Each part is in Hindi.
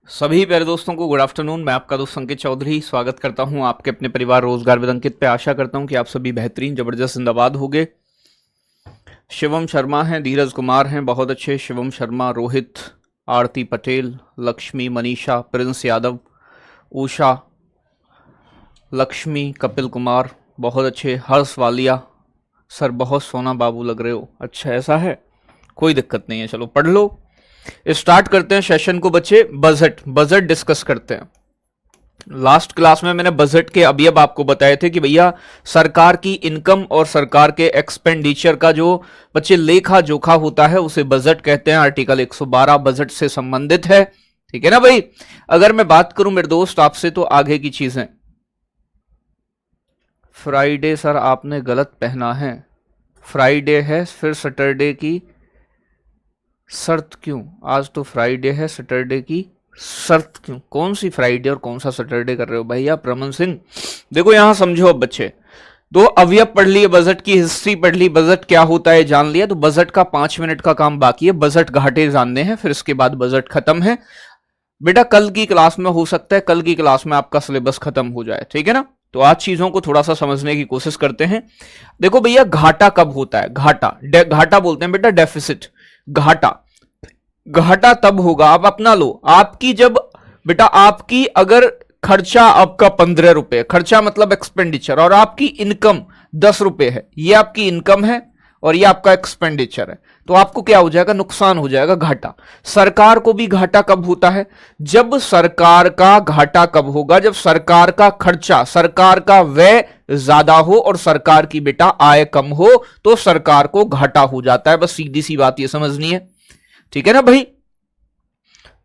सभी प्यारे दोस्तों को गुड आफ्टरनून। मैं आपका दोस्त अंकित चौधरी स्वागत करता हूं आपके अपने परिवार रोजगार विद अंकित पे। आशा करता हूं कि आप सभी बेहतरीन जबरदस्त जिंदाबाद होंगे। शिवम शर्मा हैं, धीरज कुमार हैं, बहुत अच्छे। शिवम शर्मा, रोहित, आरती पटेल, लक्ष्मी, मनीषा, प्रिंस यादव, उषा, लक्ष्मी, कपिल कुमार, बहुत अच्छे। हर्ष वालिया, सर बहुत सोना बाबू लग रहे हो। अच्छा ऐसा है, कोई दिक्कत नहीं है, चलो पढ़ लो। स्टार्ट करते हैं सेशन को बच्चे। बजट डिस्कस करते हैं। लास्ट क्लास में मैंने बजट के अभी अब आपको बताए थे कि भैया सरकार की इनकम और सरकार के एक्सपेंडिचर का जो बच्चे लेखा जोखा होता है उसे बजट कहते हैं। आर्टिकल 112 बजट से संबंधित है, ठीक है ना भाई। अगर मैं बात करूं मेरे दोस्त आपसे तो आगे की चीजें। फ्राइडे सर आपने गलत पहना है, फ्राइडे है फिर सैटरडे की शर्त क्यों? आज तो फ्राइडे है, सैटरडे की शर्त क्यों? कौन सी फ्राइडे और कौन सा सैटरडे कर रहे हो भैया? प्रमन सिंह देखो यहां समझो। अब बच्चे दो अवयव पढ़ लिए, बजट की हिस्ट्री पढ़ ली, बजट क्या होता है जान लिया, तो बजट का 5 मिनट का काम बाकी है। बजट घाटे जानने हैं, फिर इसके बाद बजट खत्म है बेटा। कल की क्लास में हो सकता है कल की क्लास में आपका सिलेबस खत्म हो जाए, ठीक है ना। तो आज चीजों को थोड़ा सा समझने की कोशिश करते हैं। देखो भैया घाटा कब होता है? घाटा बोलते हैं बेटा डेफिसिट। घाटा तब होगा, आप अपना लो, आपकी जब बेटा आपकी अगर खर्चा आपका 15 रुपए, खर्चा मतलब एक्सपेंडिचर, और आपकी इनकम 10 रुपए है, ये आपकी इनकम है और ये आपका एक्सपेंडिचर है, तो आपको क्या हो जाएगा? नुकसान हो जाएगा, घाटा। सरकार को भी घाटा कब होता है? जब सरकार का घाटा कब होगा? जब सरकार का खर्चा, सरकार का व्यय ज्यादा हो और सरकार की बेटा आय कम हो, तो सरकार को घाटा हो जाता है। बस सीधी सी बात ये समझनी है, ठीक है ना भाई।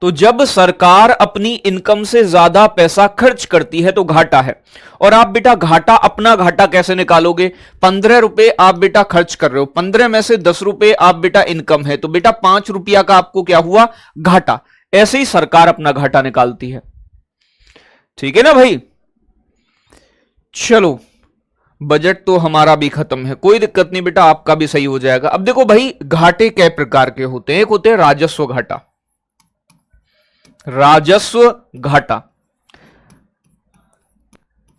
तो जब सरकार अपनी इनकम से ज्यादा पैसा खर्च करती है तो घाटा है। और आप बेटा घाटा, अपना घाटा कैसे निकालोगे? 15 रुपए आप बेटा खर्च कर रहे हो, 15 में से 10 रुपए आप बेटा इनकम है, तो बेटा 5 रुपया का आपको क्या हुआ? घाटा। ऐसे ही सरकार अपना घाटा निकालती है, ठीक है ना भाई। चलो बजट तो हमारा भी खत्म है, कोई दिक्कत नहीं बेटा, आपका भी सही हो जाएगा। अब देखो भाई घाटे कई प्रकार के होते हैं। एक होते हैं राजस्व घाटा। राजस्व घाटा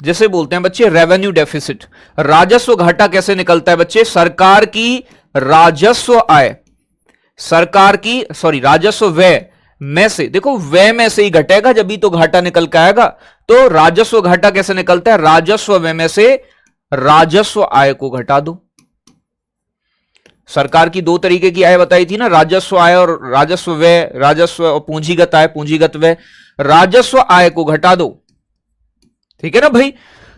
जैसे बोलते हैं बच्चे रेवेन्यू डेफिसिट। राजस्व घाटा कैसे निकलता है बच्चे? सरकार की राजस्व आय, सरकार की राजस्व व्यय में से, देखो व्यय में से ही घटेगा जब भी तो घाटा निकल के आएगा। तो राजस्व घाटा कैसे निकलता है? राजस्व व्यय में से राजस्व आय को घटा दो। सरकार की दो तरीके की आय बताई थी ना, राजस्व आय और राजस्व व्यय, राजस्व और पूंजीगत आय, पूंजीगत व्यय। राजस्व आय को घटा दो, ठीक है ना भाई।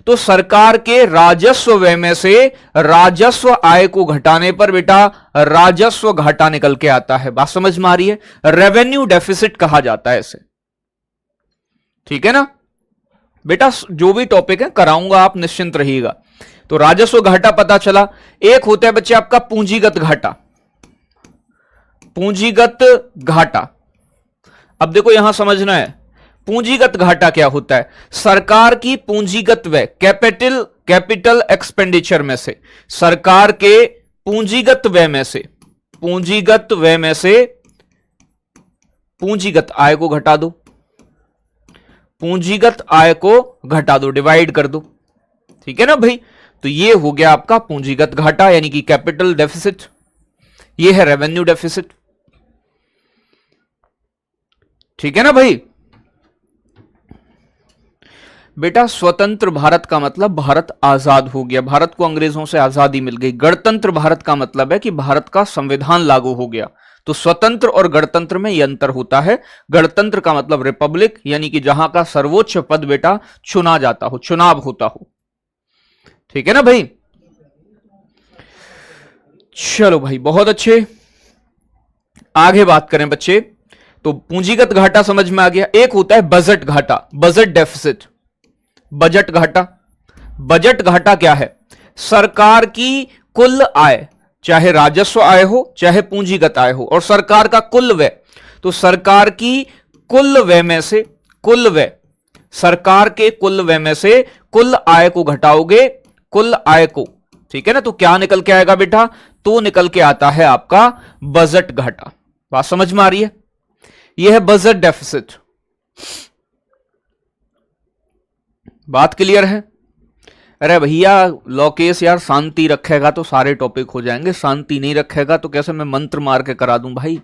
तो सरकार के राजस्व व्यय में से राजस्व आय को घटाने पर बेटा राजस्व घाटा निकल के आता है। बात समझ में आ रही है? रेवेन्यू डेफिसिट कहा जाता है इसे, ठीक है ना बेटा। जो भी टॉपिक है कराऊंगा, आप निश्चिंत रहिएगा। तो राजस्व घाटा पता चला। एक होता है बच्चे आपका पूंजीगत घाटा। पूंजीगत घाटा, अब देखो यहां समझना है पूंजीगत घाटा क्या होता है। सरकार की पूंजीगत व्यय, कैपिटल एक्सपेंडिचर में से, सरकार के पूंजीगत व्यय में से, पूंजीगत व्यय में से पूंजीगत आय को घटा दो। पूंजीगत आय को घटा दो, डिवाइड कर दो, ठीक है ना भाई। तो ये हो गया आपका पूंजीगत घाटा, यानी कि कैपिटल डेफिसिट। ये है रेवेन्यू डेफिसिट, ठीक है ना भाई। बेटा स्वतंत्र भारत का मतलब भारत आजाद हो गया, भारत को अंग्रेजों से आजादी मिल गई। गणतंत्र भारत का मतलब है कि भारत का संविधान लागू हो गया। तो स्वतंत्र और गणतंत्र में यह अंतर होता है। गणतंत्र का मतलब रिपब्लिक, यानी कि जहां का सर्वोच्च पद बेटा चुना जाता हो, चुनाव होता हो, ठीक है ना भाई। चलो भाई बहुत अच्छे, आगे बात करें बच्चे। तो पूंजीगत घाटा समझ में आ गया। एक होता है बजट घाटा, बजट डेफिसिट। बजट घाटा, बजट घाटा क्या है? सरकार की कुल आय, चाहे राजस्व आय हो चाहे पूंजीगत आय हो, और सरकार का कुल व्यय। तो सरकार की कुल व्यय में से, कुल व्यय, सरकार के कुल व्यय में से कुल आय को घटाओगे, कुल आय को, ठीक है ना। तो क्या निकल के आएगा बेटा? तो निकल के आता है आपका बजट घाटा। बात समझ में आ रही है? यह है बजट डेफिसिट। बात क्लियर है? अरे भैया लोकेश यार शांति रखेगा तो सारे टॉपिक हो जाएंगे, शांति नहीं रखेगा तो कैसे मैं मंत्र मार के करा दूं भाई?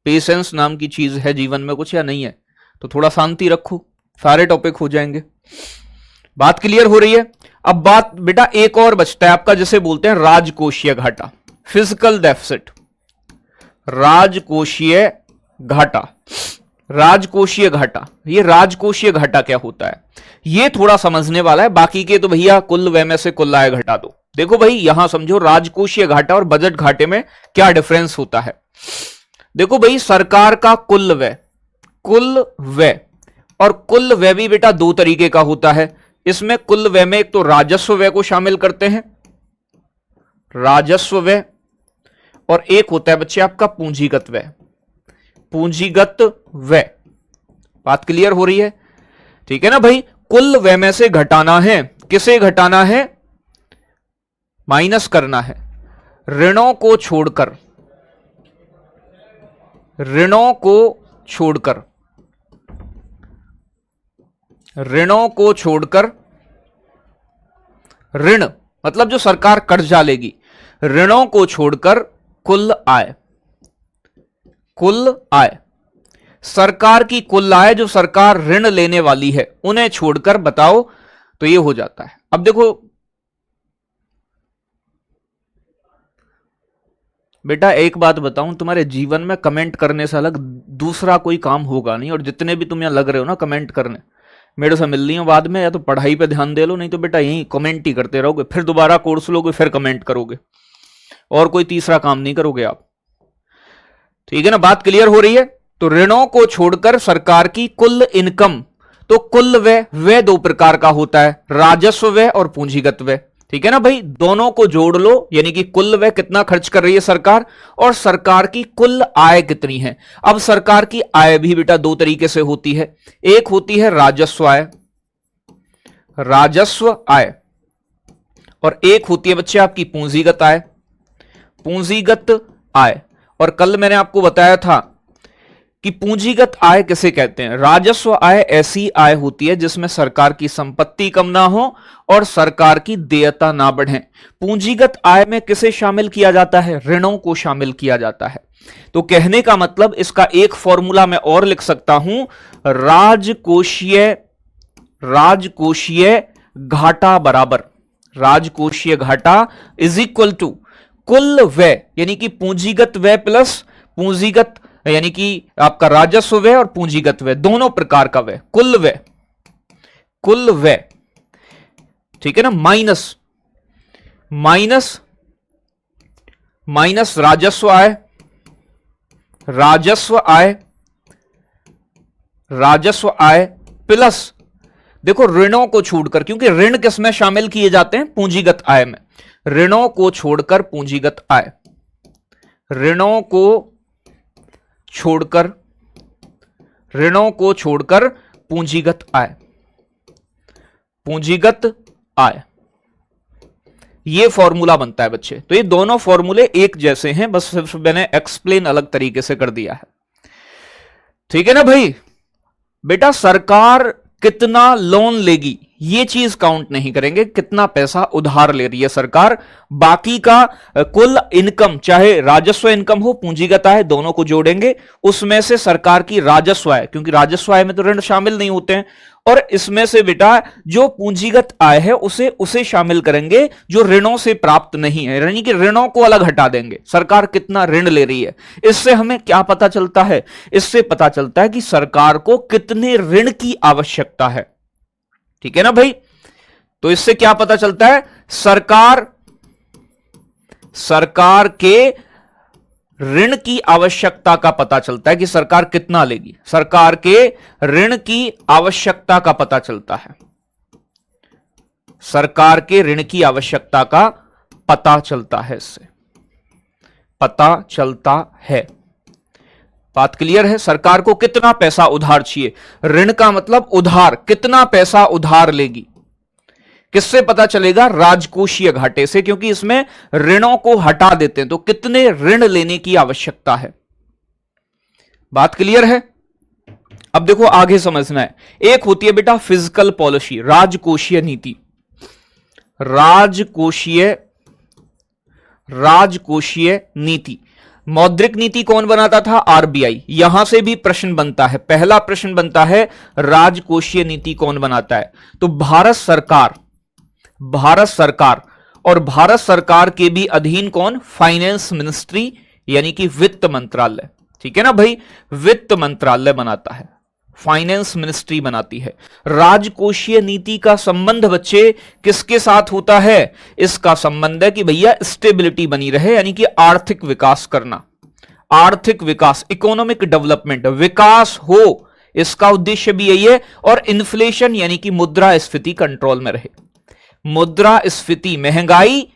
पेशेंस नाम की चीज है जीवन में कुछ या नहीं है? तो थोड़ा शांति रखो, सारे टॉपिक हो जाएंगे। बात क्लियर हो रही है? अब बात बेटा एक और बचता है आपका, जिसे बोलते हैं राजकोषीय घाटा, फिजिकल डेफिसिट। राजकोषीय घाटा, राजकोषीय घाटा, ये राजकोषीय घाटा क्या होता है ये थोड़ा समझने वाला है। बाकी के तो भैया कुल व्यय में से कुल आय घटा दो। देखो भाई यहां समझो राजकोषीय घाटा और बजट घाटे में क्या डिफरेंस होता है। देखो भाई सरकार का कुल व्यय और कुल व्यय भी बेटा दो तरीके का होता है। इसमें कुल व्यय में एक तो राजस्व व्यय को शामिल करते हैं, राजस्व व्यय, और एक होता है बच्चे आपका पूंजीगत व्यय, पूंजीगत व्यय। बात क्लियर हो रही है? ठीक है ना भाई? कुल व्यय में से घटाना है, किसे घटाना है? माइनस करना है ऋणों को छोड़कर, ऋणों को छोड़कर, ऋणों को छोड़कर, ऋण मतलब जो सरकार कर्जा लेगी, ऋणों को छोड़कर कुल आय, कुल आय, सरकार की कुल आय जो सरकार ऋण लेने वाली है उन्हें छोड़कर बताओ तो ये हो जाता है। अब देखो बेटा एक बात बताऊं, तुम्हारे जीवन में कमेंट करने से अलग दूसरा कोई काम होगा नहीं। और जितने भी तुम यहां लग रहे हो ना कमेंट करने, मेरे से मिल रही हो बाद में, या तो पढ़ाई पे ध्यान दे लो, नहीं तो बेटा यही कमेंट ही करते रहोगे, फिर दोबारा कोर्स लोगे फिर कमेंट करोगे, और कोई तीसरा काम नहीं करोगे आप। ठीक है ना? बात क्लियर हो रही है? तो ऋणों को छोड़कर सरकार की कुल इनकम, तो कुल व्यय दो प्रकार का होता है, राजस्व व्यय और पूंजीगत व्यय। ठीक है ना भाई? दोनों को जोड़ लो, यानी कि कुल व्यय कितना खर्च कर रही है सरकार, और सरकार की कुल आय कितनी है। अब सरकार की आय भी बेटा दो तरीके से होती है, एक होती है राजस्व आय, राजस्व आय, और एक होती है बच्चे आपकी पूंजीगत आय, पूंजीगत आय। और कल मैंने आपको बताया था कि पूंजीगत आय किसे कहते हैं। राजस्व आय ऐसी आय होती है जिसमें सरकार की संपत्ति कम ना हो और सरकार की देयता ना बढ़े। पूंजीगत आय में किसे शामिल किया जाता है? ऋणों को शामिल किया जाता है। तो कहने का मतलब इसका एक फॉर्मूला मैं और लिख सकता हूं, राजकोषीय घाटा बराबर, राजकोषीय घाटा इज इक्वल टू कुल व्यय, यानी कि पूंजीगत व्यय प्लस पूंजीगत, यानी कि आपका राजस्व व्यय और पूंजीगत व्यय दोनों प्रकार का व्यय, कुल व्यय, कुल व्यय। ठीक है ना? माइनस माइनस माइनस राजस्व आय, राजस्व आय, राजस्व आय प्लस देखो ऋणों को छोड़कर, क्योंकि ऋण किस में शामिल किए जाते हैं? पूंजीगत आय में। ऋणों को छोड़कर पूंजीगत आय, ऋणों को छोड़कर, ऋणों को छोड़कर पूंजीगत आय, पूंजीगत आय, ये फॉर्मूला बनता है बच्चे। तो ये दोनों फॉर्मूले एक जैसे हैं, बस सिर्फ मैंने एक्सप्लेन अलग तरीके से कर दिया है। ठीक है ना भाई? बेटा सरकार कितना लोन लेगी ये चीज काउंट नहीं करेंगे, कितना पैसा उधार ले रही है सरकार। बाकी का कुल इनकम, चाहे राजस्व इनकम हो पूंजीगत आय, दोनों को जोड़ेंगे, उसमें से सरकार की राजस्व आय, क्योंकि राजस्व आय में तो ऋण शामिल नहीं होते हैं, और इसमें से बेटा जो पूंजीगत आय है उसे शामिल करेंगे जो ऋणों से प्राप्त नहीं है, यानी कि ऋणों को अलग हटा देंगे। सरकार कितना ऋण ले रही है, इससे हमें क्या पता चलता है? इससे पता चलता है कि सरकार को कितने ऋण की आवश्यकता है। ठीक है ना भाई? तो इससे क्या पता चलता है? सरकार के ऋण की आवश्यकता का पता चलता है कि सरकार कितना लेगी, सरकार के ऋण की आवश्यकता का पता चलता है, सरकार के ऋण की आवश्यकता का पता चलता है, इससे पता चलता है। बात क्लियर है? सरकार को कितना पैसा उधार चाहिए, ऋण का मतलब उधार, कितना पैसा उधार लेगी, किससे पता चलेगा? राजकोषीय घाटे से, क्योंकि इसमें ऋणों को हटा देते हैं, तो कितने ऋण लेने की आवश्यकता है। बात क्लियर है? अब देखो आगे समझना है। एक होती है बेटा फिजिकल पॉलिसी, राजकोषीय नीति। राजकोषीय नीति, मौद्रिक नीति कौन बनाता था? आरबीआई। यहां से भी प्रश्न बनता है, पहला प्रश्न बनता है राजकोषीय नीति कौन बनाता है? तो भारत सरकार और भारत सरकार के भी अधीन कौन? फाइनेंस मिनिस्ट्री, यानी कि वित्त मंत्रालय। ठीक है ना भाई, वित्त मंत्रालय बनाता है, फाइनेंस मिनिस्ट्री बनाती है। राजकोषीय नीति का संबंध बच्चे किसके साथ होता है? इसका संबंध है कि भैया स्टेबिलिटी बनी रहे, यानी कि आर्थिक विकास करना, आर्थिक विकास, इकोनॉमिक डेवलपमेंट, विकास हो, इसका उद्देश्य भी यही है। और इन्फ्लेशन यानी कि मुद्रास्फीति कंट्रोल में रहे, मुद्रास्फीति, महंगाई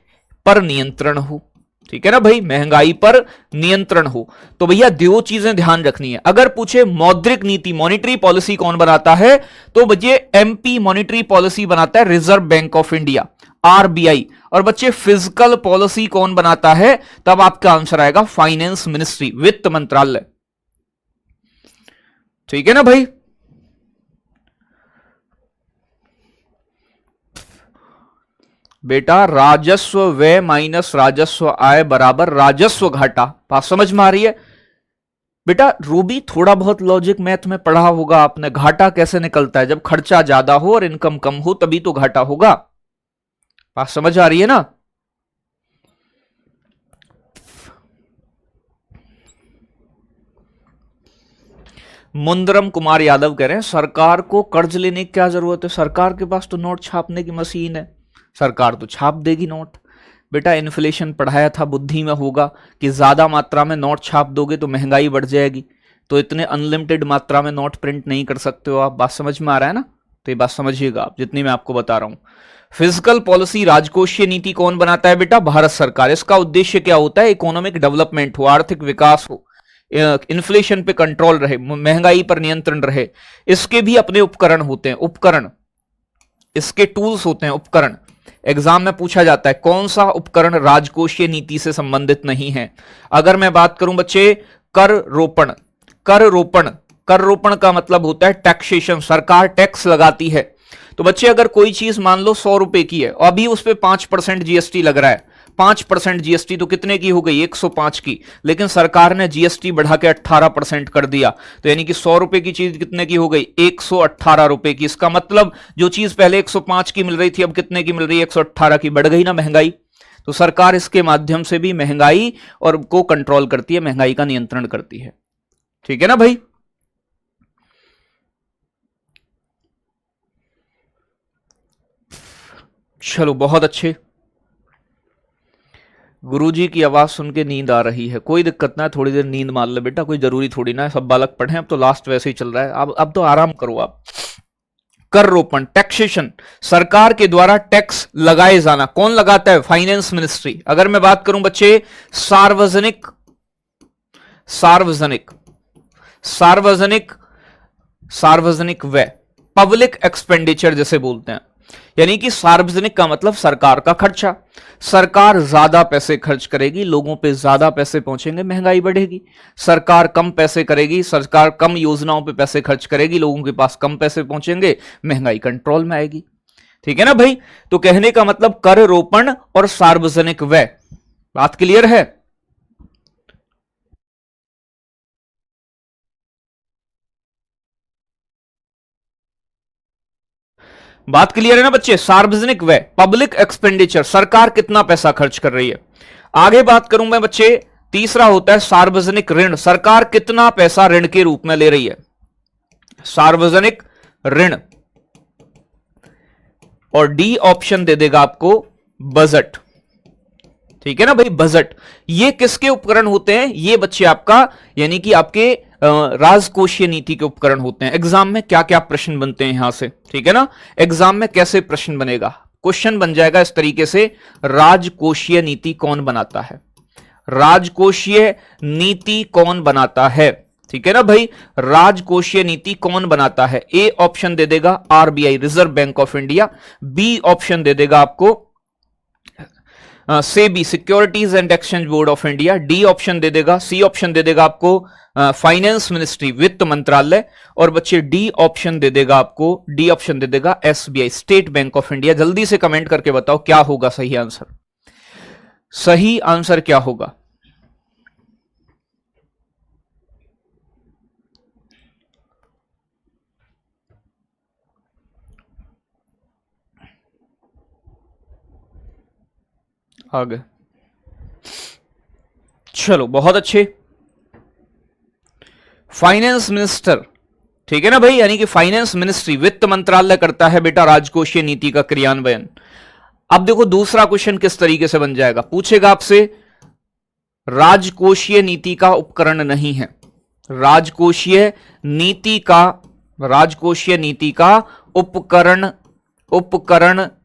पर नियंत्रण हो। ठीक है ना भाई, महंगाई पर नियंत्रण हो। तो भैया दो चीजें ध्यान रखनी है। अगर पूछे मौद्रिक नीति, मॉनिटरी पॉलिसी कौन बनाता है, तो बच्चे एमपी मॉनिटरी पॉलिसी बनाता है reserve Bank of India, RBI. और बच्चे फिजिकल पॉलिसी कौन बनाता है, तब आपका आंसर आएगा फाइनेंस मिनिस्ट्री, वित्त मंत्रालय। ठीक है ना भाई। बेटा राजस्व व्यय माइनस राजस्व आय बराबर राजस्व घाटा, बात समझ में आ रही है? बेटा रूबी थोड़ा बहुत लॉजिक मैथ में पढ़ा होगा आपने, घाटा कैसे निकलता है? जब खर्चा ज्यादा हो और इनकम कम हो तभी तो घाटा होगा, बात समझ आ रही है ना? मुंदरम कुमार यादव कह रहे हैं सरकार को कर्ज लेने की क्या जरूरत है, सरकार के पास तो नोट छापने की मशीन है, सरकार तो छाप देगी नोट। बेटा इन्फ्लेशन पढ़ाया था, बुद्धि में होगा कि ज्यादा मात्रा में नोट छाप दोगे तो महंगाई बढ़ जाएगी, तो इतने अनलिमिटेड मात्रा में नोट प्रिंट नहीं कर सकते हो आप, बात समझ में आ रहा है ना? तो ये बात समझिएगा आप, जितनी मैं आपको बता रहा हूं। फिजिकल पॉलिसी, राजकोषीय नीति कौन बनाता है बेटा? भारत सरकार। इसका उद्देश्य क्या होता है? इकोनॉमिक डेवलपमेंट हो, आर्थिक विकास हो, इन्फ्लेशन पे कंट्रोल रहे, महंगाई पर नियंत्रण रहे। इसके भी अपने उपकरण होते हैं, उपकरण, इसके टूल्स होते हैं, उपकरण। एग्जाम में पूछा जाता है कौन सा उपकरण राजकोषीय नीति से संबंधित नहीं है। अगर मैं बात करूं बच्चे कर रोपण, कर रोपण, कर रोपण का मतलब होता है टैक्सेशन, सरकार टैक्स लगाती है। तो बच्चे अगर कोई चीज मान लो 100 रुपए की है और अभी उस पर 5% जीएसटी लग रहा है, 5% जीएसटी तो कितने की हो गई? 105 की। लेकिन सरकार ने जीएसटी बढ़ा के 18% कर दिया, तो यानी कि 100 रुपए की चीज कितने की हो गई? 118 रुपए की। इसका मतलब जो चीज पहले 105 की मिल रही थी अब कितने की मिल रही है? 118 की। बढ़ गई ना महंगाई। तो सरकार इसके माध्यम से भी महंगाई और को कंट्रोल करती है, महंगाई का नियंत्रण करती है। ठीक है ना भाई। चलो बहुत अच्छे। गुरुजी की आवाज सुन के नींद आ रही है, कोई दिक्कत ना है, थोड़ी देर नींद मार ले बेटा, कोई जरूरी थोड़ी ना है, सब बालक पढ़े, अब तो लास्ट वैसे ही चल रहा है, अब तो आराम करो आप। कर रोपण, टैक्सेशन, सरकार के द्वारा टैक्स लगाए जाना, कौन लगाता है? Finance ministry. अगर मैं बात करूं बच्चे सार्वजनिक, सार्वजनिक, सार्वजनिक, सार्वजनिक व्यय, पब्लिक एक्सपेंडिचर जैसे बोलते हैं, यानी कि सार्वजनिक का मतलब सरकार का खर्चा। सरकार ज्यादा पैसे खर्च करेगी, लोगों पे ज्यादा पैसे पहुंचेंगे, महंगाई बढ़ेगी। सरकार कम पैसे करेगी, सरकार कम योजनाओं पे पैसे खर्च करेगी, लोगों के पास कम पैसे पहुंचेंगे, महंगाई कंट्रोल में आएगी। ठीक है ना भाई। तो कहने का मतलब कर रोपण और सार्वजनिक व्यय, बात क्लियर है? बात क्लियर है ना बच्चे? सार्वजनिक व्यय, पब्लिक एक्सपेंडिचर, सरकार कितना पैसा खर्च कर रही है। आगे बात करूं मैं बच्चे, तीसरा होता है सार्वजनिक ऋण, सरकार कितना पैसा ऋण के रूप में ले रही है, सार्वजनिक ऋण। और डी ऑप्शन दे देगा आपको बजट। ठीक है ना भाई, बजट। ये किसके उपकरण होते हैं? ये बच्चे आपका यानी कि आपके राजकोषीय नीति के उपकरण होते हैं। एग्जाम में क्या क्या प्रश्न बनते हैं यहां से, ठीक है ना? एग्जाम में कैसे प्रश्न बनेगा? क्वेश्चन बन जाएगा इस तरीके से, राजकोषीय नीति कौन बनाता है, राजकोषीय नीति कौन बनाता है। ठीक है ना भाई, राजकोषीय नीति कौन बनाता है? ए ऑप्शन दे देगा RBI, Reserve Bank of India. B option दे देगा आपको SEBI Securities and Exchange Board of India, D option दे देगा, सी ऑप्शन दे देगा आपको फाइनेंस मिनिस्ट्री वित्त मंत्रालय, और बच्चे डी ऑप्शन दे देगा आपको, डी ऑप्शन दे देगा SBI state bank of India. जल्दी से कमेंट करके बताओ क्या होगा सही आंसर, सही आंसर क्या होगा। आगे चलो, बहुत अच्छे। फाइनेंस मिनिस्टर, ठीक है ना भाई, यानी कि फाइनेंस मिनिस्ट्री वित्त मंत्रालय करता है बेटा राजकोषीय नीति का क्रियान्वयन। अब देखो दूसरा क्वेश्चन किस तरीके से बन जाएगा, पूछेगा आपसे राजकोषीय नीति का उपकरण नहीं है, राजकोषीय नीति का उपकरण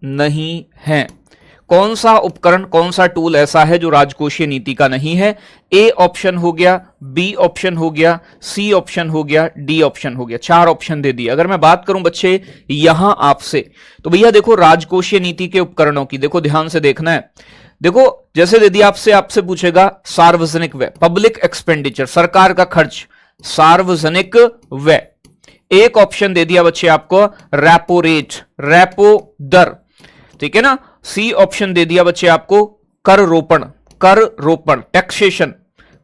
नहीं है। कौन सा उपकरण, कौन सा टूल ऐसा है जो राजकोषीय नीति का नहीं है? ए ऑप्शन हो गया, बी ऑप्शन हो गया, सी ऑप्शन हो गया, डी ऑप्शन हो गया। 4 ऑप्शन दे दिए। अगर मैं बात करूं बच्चे यहां आपसे, तो भैया देखो राजकोषीय नीति के उपकरणों की, देखो ध्यान से देखना है। देखो जैसे दे दिया आपसे पूछेगा सार्वजनिक व्यय, पब्लिक एक्सपेंडिचर, सरकार का खर्च, सार्वजनिक व्यय। एक ऑप्शन दे दिया बच्चे आपको रेपो रेट, रेपो दर, ठीक है ना। सी ऑप्शन दे दिया बच्चे आपको कर रोपण, टैक्सेशन,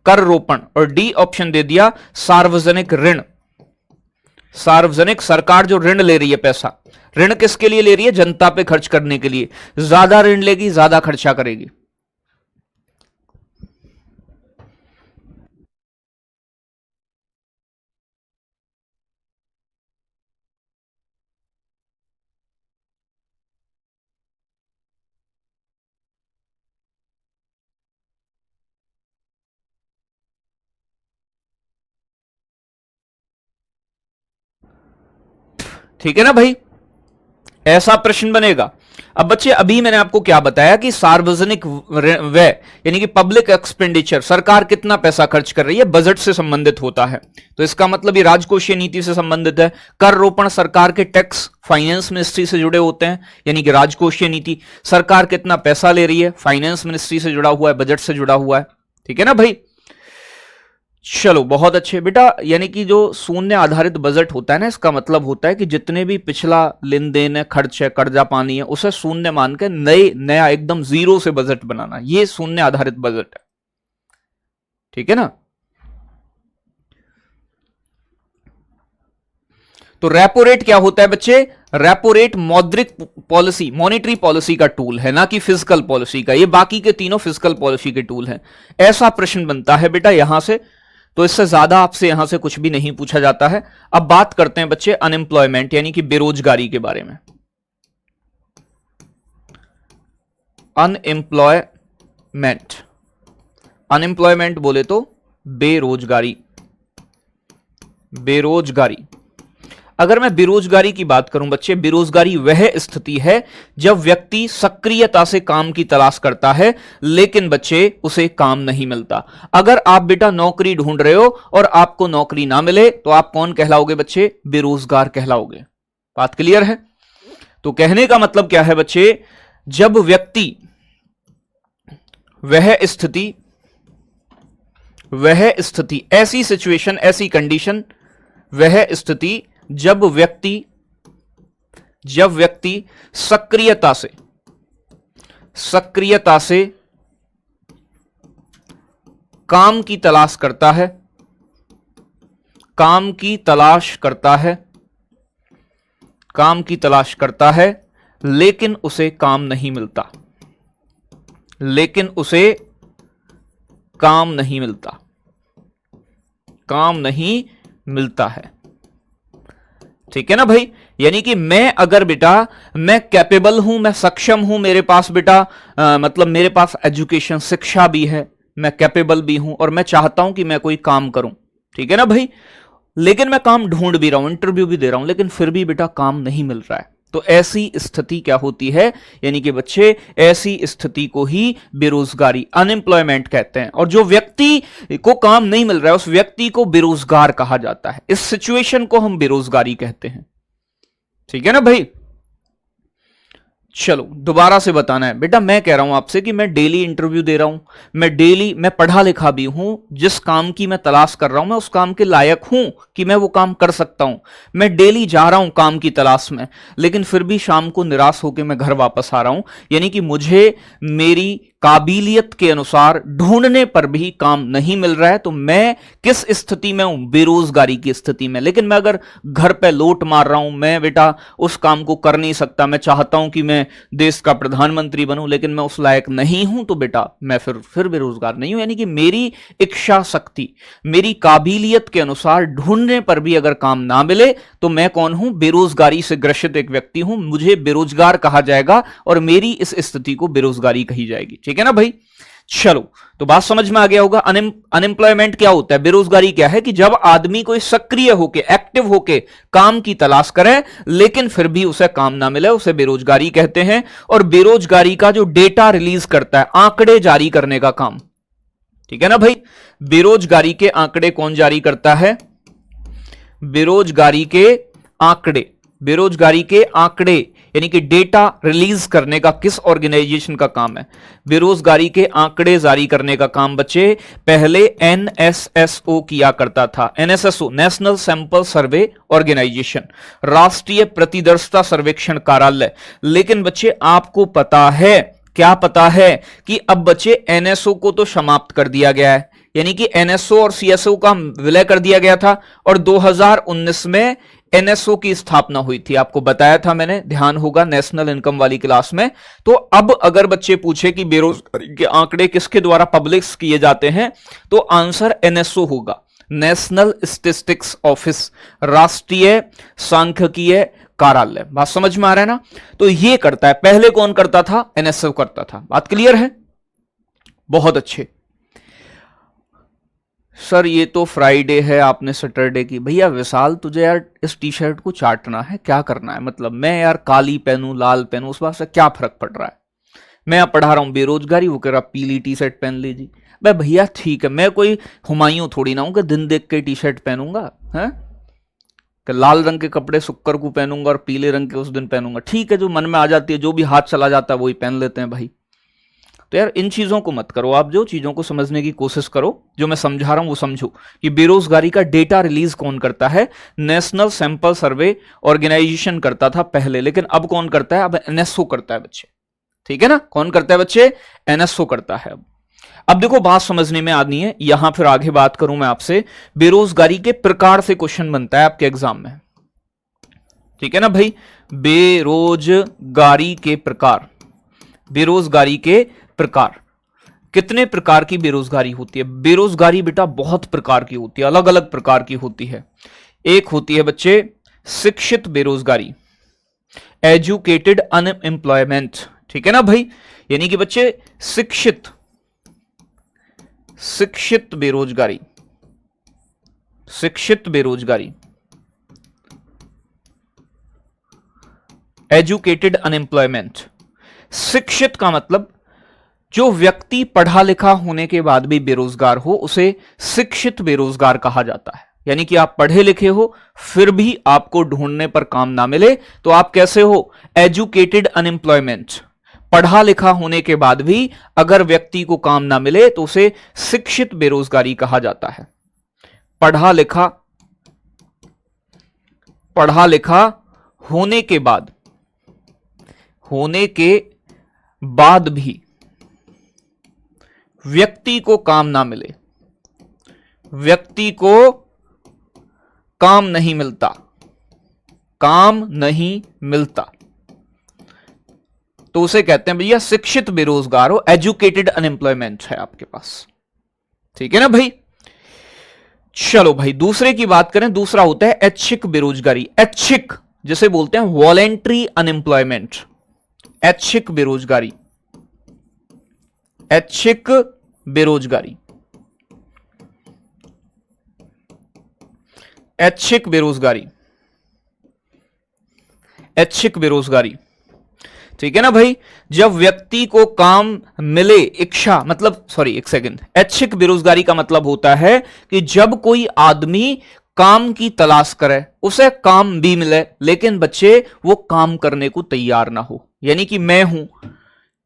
कर रोपण। और डी ऑप्शन दे दिया सार्वजनिक ऋण, सार्वजनिक, सरकार जो ऋण ले रही है पैसा, ऋण किसके लिए ले रही है? जनता पे खर्च करने के लिए। ज्यादा ऋण लेगी, ज्यादा खर्चा करेगी। ठीक है ना भाई, ऐसा प्रश्न बनेगा। अब बच्चे अभी मैंने आपको क्या बताया कि सार्वजनिक व्यय यानी कि पब्लिक एक्सपेंडिचर, सरकार कितना पैसा खर्च कर रही है, बजट से संबंधित होता है। तो इसका मतलब ये राजकोषीय नीति से संबंधित है। कर रोपण, सरकार के टैक्स फाइनेंस मिनिस्ट्री से जुड़े होते हैं, यानी कि राजकोषीय नीति। सरकार कितना पैसा ले रही है, फाइनेंस मिनिस्ट्री से जुड़ा हुआ है, बजट से जुड़ा हुआ है। ठीक है ना भाई, चलो बहुत अच्छे बेटा। यानी कि जो शून्य आधारित बजट होता है ना, इसका मतलब होता है कि जितने भी पिछला लेन देन है, खर्च है, कर्जा पानी है, उसे शून्य मान के नया एकदम जीरो से बजट बनाना, ये शून्य आधारित बजट है। ठीक है ना। तो रेपो रेट क्या होता है बच्चे? रेपो रेट मौद्रिक पॉलिसी, मॉनेटरी पॉलिसी का टूल है, ना कि फिजिकल पॉलिसी का। ये बाकी के तीनों फिजिकल पॉलिसी के टूल हैं। ऐसा प्रश्न बनता है बेटा यहां से, तो इससे ज्यादा आपसे यहां से कुछ भी नहीं पूछा जाता है। अब बात करते हैं बच्चे अनएम्प्लॉयमेंट यानी कि बेरोजगारी के बारे में। अनएम्प्लॉयमेंट, अनएम्प्लॉयमेंट बोले तो बेरोजगारी, बेरोजगारी। अगर मैं बेरोजगारी की बात करूं बच्चे, बेरोजगारी वह स्थिति है जब व्यक्ति सक्रियता से काम की तलाश करता है लेकिन बच्चे उसे काम नहीं मिलता। अगर आप बेटा नौकरी ढूंढ रहे हो और आपको नौकरी ना मिले तो आप कौन कहलाओगे बच्चे? बेरोजगार कहलाओगे। बात क्लियर है? तो कहने का मतलब क्या है बच्चे, जब व्यक्ति, वह स्थिति, ऐसी सिचुएशन, ऐसी कंडीशन, वह स्थिति जब व्यक्ति सक्रियता से काम की तलाश करता है, काम की तलाश करता है लेकिन उसे काम नहीं मिलता, काम नहीं मिलता है। ठीक है ना भाई। यानी कि मैं अगर बेटा मैं कैपेबल हूं, मैं सक्षम हूं, मेरे पास बेटा मतलब मेरे पास एजुकेशन, शिक्षा भी है, मैं कैपेबल भी हूं और मैं चाहता हूं कि मैं कोई काम करूं, ठीक है ना भाई, लेकिन मैं काम ढूंढ भी रहा हूं, इंटरव्यू भी दे रहा हूं, लेकिन फिर भी बेटा काम नहीं मिल रहा है, तो ऐसी स्थिति क्या होती है? यानी कि बच्चे ऐसी स्थिति को ही बेरोजगारी, अनएम्प्लॉयमेंट कहते हैं। और जो व्यक्ति को काम नहीं मिल रहा है उस व्यक्ति को बेरोजगार कहा जाता है। इस सिचुएशन को हम बेरोजगारी कहते हैं। ठीक है ना भाई। चलो दोबारा से बताना है बेटा, मैं कह रहा हूं आपसे कि मैं डेली इंटरव्यू दे रहा हूं, मैं पढ़ा लिखा भी हूं, जिस काम की मैं तलाश कर रहा हूं मैं उस काम के लायक हूं कि मैं वो काम कर सकता हूं, मैं डेली जा रहा हूं काम की तलाश में, लेकिन फिर भी शाम को निराश होकर मैं घर वापस आ रहा हूं, यानी कि मुझे मेरी काबिलियत के अनुसार ढूंढने पर भी काम नहीं मिल रहा है, तो मैं किस स्थिति में हूं? बेरोजगारी की स्थिति में। लेकिन मैं अगर घर पे लोट मार रहा हूं, मैं बेटा उस काम को कर नहीं सकता, मैं चाहता हूं कि मैं देश का प्रधानमंत्री बनूं लेकिन मैं उस लायक नहीं हूं, तो बेटा मैं फिर बेरोजगार नहीं हूं। यानी कि मेरी इच्छा शक्ति, मेरी काबिलियत के अनुसार ढूंढने पर भी अगर काम ना मिले तो मैं कौन हूं? बेरोजगारी से ग्रसित एक व्यक्ति हूं, मुझे बेरोजगार कहा जाएगा और मेरी इस स्थिति को बेरोजगारी कही जाएगी। ठीक है ना भाई? चलो, तो बात समझ में आ गया होगा। अनएम्प्लॉयमेंट क्या होता है, बेरोजगारी क्या है कि जब आदमी कोई सक्रिय होके, एक्टिव होके काम की तलाश करे लेकिन फिर भी उसे काम ना मिले, उसे बेरोजगारी कहते हैं। और बेरोजगारी का जो डेटा रिलीज करता है, आंकड़े जारी करने का काम, ठीक है ना भाई? बेरोजगारी के आंकड़े कौन जारी करता है? बेरोजगारी के आंकड़े, बेरोजगारी के आंकड़े यानी कि डेटा रिलीज करने का किस ऑर्गेनाइजेशन का काम है? बेरोजगारी के आंकड़े जारी करने का काम बच्चे पहले एनएसएसओ किया करता था। NSSO, national sample survey organisation, राष्ट्रीय प्रतिदर्शिता सर्वेक्षण कार्यालय। लेकिन बच्चे आपको पता है, क्या पता है कि अब बच्चे एनएसओ को तो समाप्त कर दिया गया है, यानी कि एनएसओ और सीएसओ का विलय कर दिया गया था और 2019 में एनएसओ की स्थापना हुई थी। आपको बताया था मैंने, ध्यान होगा नेशनल इनकम वाली क्लास में। तो अब अगर बच्चे पूछे कि बेरोजगारी के आंकड़े किसके द्वारा पब्लिश किए जाते हैं, तो आंसर एनएसओ होगा, नेशनल स्टैटिस्टिक्स ऑफिस, राष्ट्रीय सांख्यिकीय कार्यालय। बात समझ में आ रहा है ना? तो ये करता है, पहले कौन करता था? एनएसओ करता था। बात क्लियर है? बहुत अच्छे। सर ये तो फ्राइडे है, आपने सैटरडे की। भैया विशाल तुझे यार इस टी शर्ट को चाटना है, क्या करना है? मतलब मैं यार काली पहनूं लाल पहनूं उस बात से क्या फर्क पड़ रहा है? मैं यहाँ पढ़ा रहा हूं बेरोजगारी, वो कह रहा पीली टी शर्ट पहन लीजिए। भाई भैया ठीक है, मैं कोई हुमायूं थोड़ी ना हूं कि दिन देख के टी शर्ट पहनूंगा है, कि लाल रंग के कपड़े शुक्र को पहनूंगा और पीले रंग के उस दिन पहनूंगा। ठीक है, जो मन में आ जाती है, जो भी हाथ चला जाता है वही पहन लेते हैं भाई। तो यार इन चीजों को मत करो, आप जो चीजों को समझने की कोशिश करो, जो मैं समझा रहा हूं वो समझो कि बेरोजगारी का डेटा रिलीज कौन करता है? नेशनल सैंपल सर्वे ऑर्गेनाइजेशन करता था पहले, लेकिन अब कौन करता है? अब एनएसओ करता है बच्चे। ठीक है ना? कौन करता है बच्चे? एनएसओ करता है। अब देखो बात समझने में आनी है, यहां फिर आगे बात करूं मैं आपसे। बेरोजगारी के प्रकार से क्वेश्चन बनता है आपके एग्जाम में, ठीक है ना भाई? बेरोजगारी के प्रकार, बेरोजगारी के प्रकार, कितने प्रकार की बेरोजगारी होती है? बेरोजगारी बेटा बहुत प्रकार की होती है, अलग अलग प्रकार की होती है। एक होती है बच्चे शिक्षित बेरोजगारी, एजुकेटेड अनएम्प्लॉयमेंट, ठीक है ना भाई? यानी कि बच्चे शिक्षित बेरोजगारी, शिक्षित बेरोजगारी, एजुकेटेड अनएम्प्लॉयमेंट। शिक्षित का मतलब जो व्यक्ति पढ़ा लिखा होने के बाद भी बेरोजगार हो, उसे शिक्षित बेरोजगार कहा जाता है। यानी कि आप पढ़े लिखे हो फिर भी आपको ढूंढने पर काम ना मिले तो आप कैसे हो? Educated unemployment. पढ़ा लिखा होने के बाद भी अगर व्यक्ति को काम ना मिले तो उसे शिक्षित बेरोजगारी कहा जाता है। पढ़ा लिखा होने के बाद भी व्यक्ति को काम ना मिले, व्यक्ति को काम नहीं मिलता, तो उसे कहते हैं भैया शिक्षित बेरोजगार हो, एजुकेटेड अनएम्प्लॉयमेंट है आपके पास। ठीक है ना भाई? चलो भाई दूसरे की बात करें, दूसरा होता है ऐच्छिक बेरोजगारी। ऐच्छिक जिसे बोलते हैं वॉलेंट्री अनएम्प्लॉयमेंट, ऐच्छिक बेरोजगारी, ऐच्छिक बेरोजगारी, ऐच्छिक बेरोजगारी, ऐच्छिक बेरोजगारी, ठीक है ना भाई? जब व्यक्ति को काम मिले, इच्छा मतलब एक सेकंड, ऐच्छिक बेरोजगारी का मतलब होता है कि जब कोई आदमी काम की तलाश करे, उसे काम भी मिले लेकिन बच्चे वो काम करने को तैयार ना हो, यानी कि मैं हूं,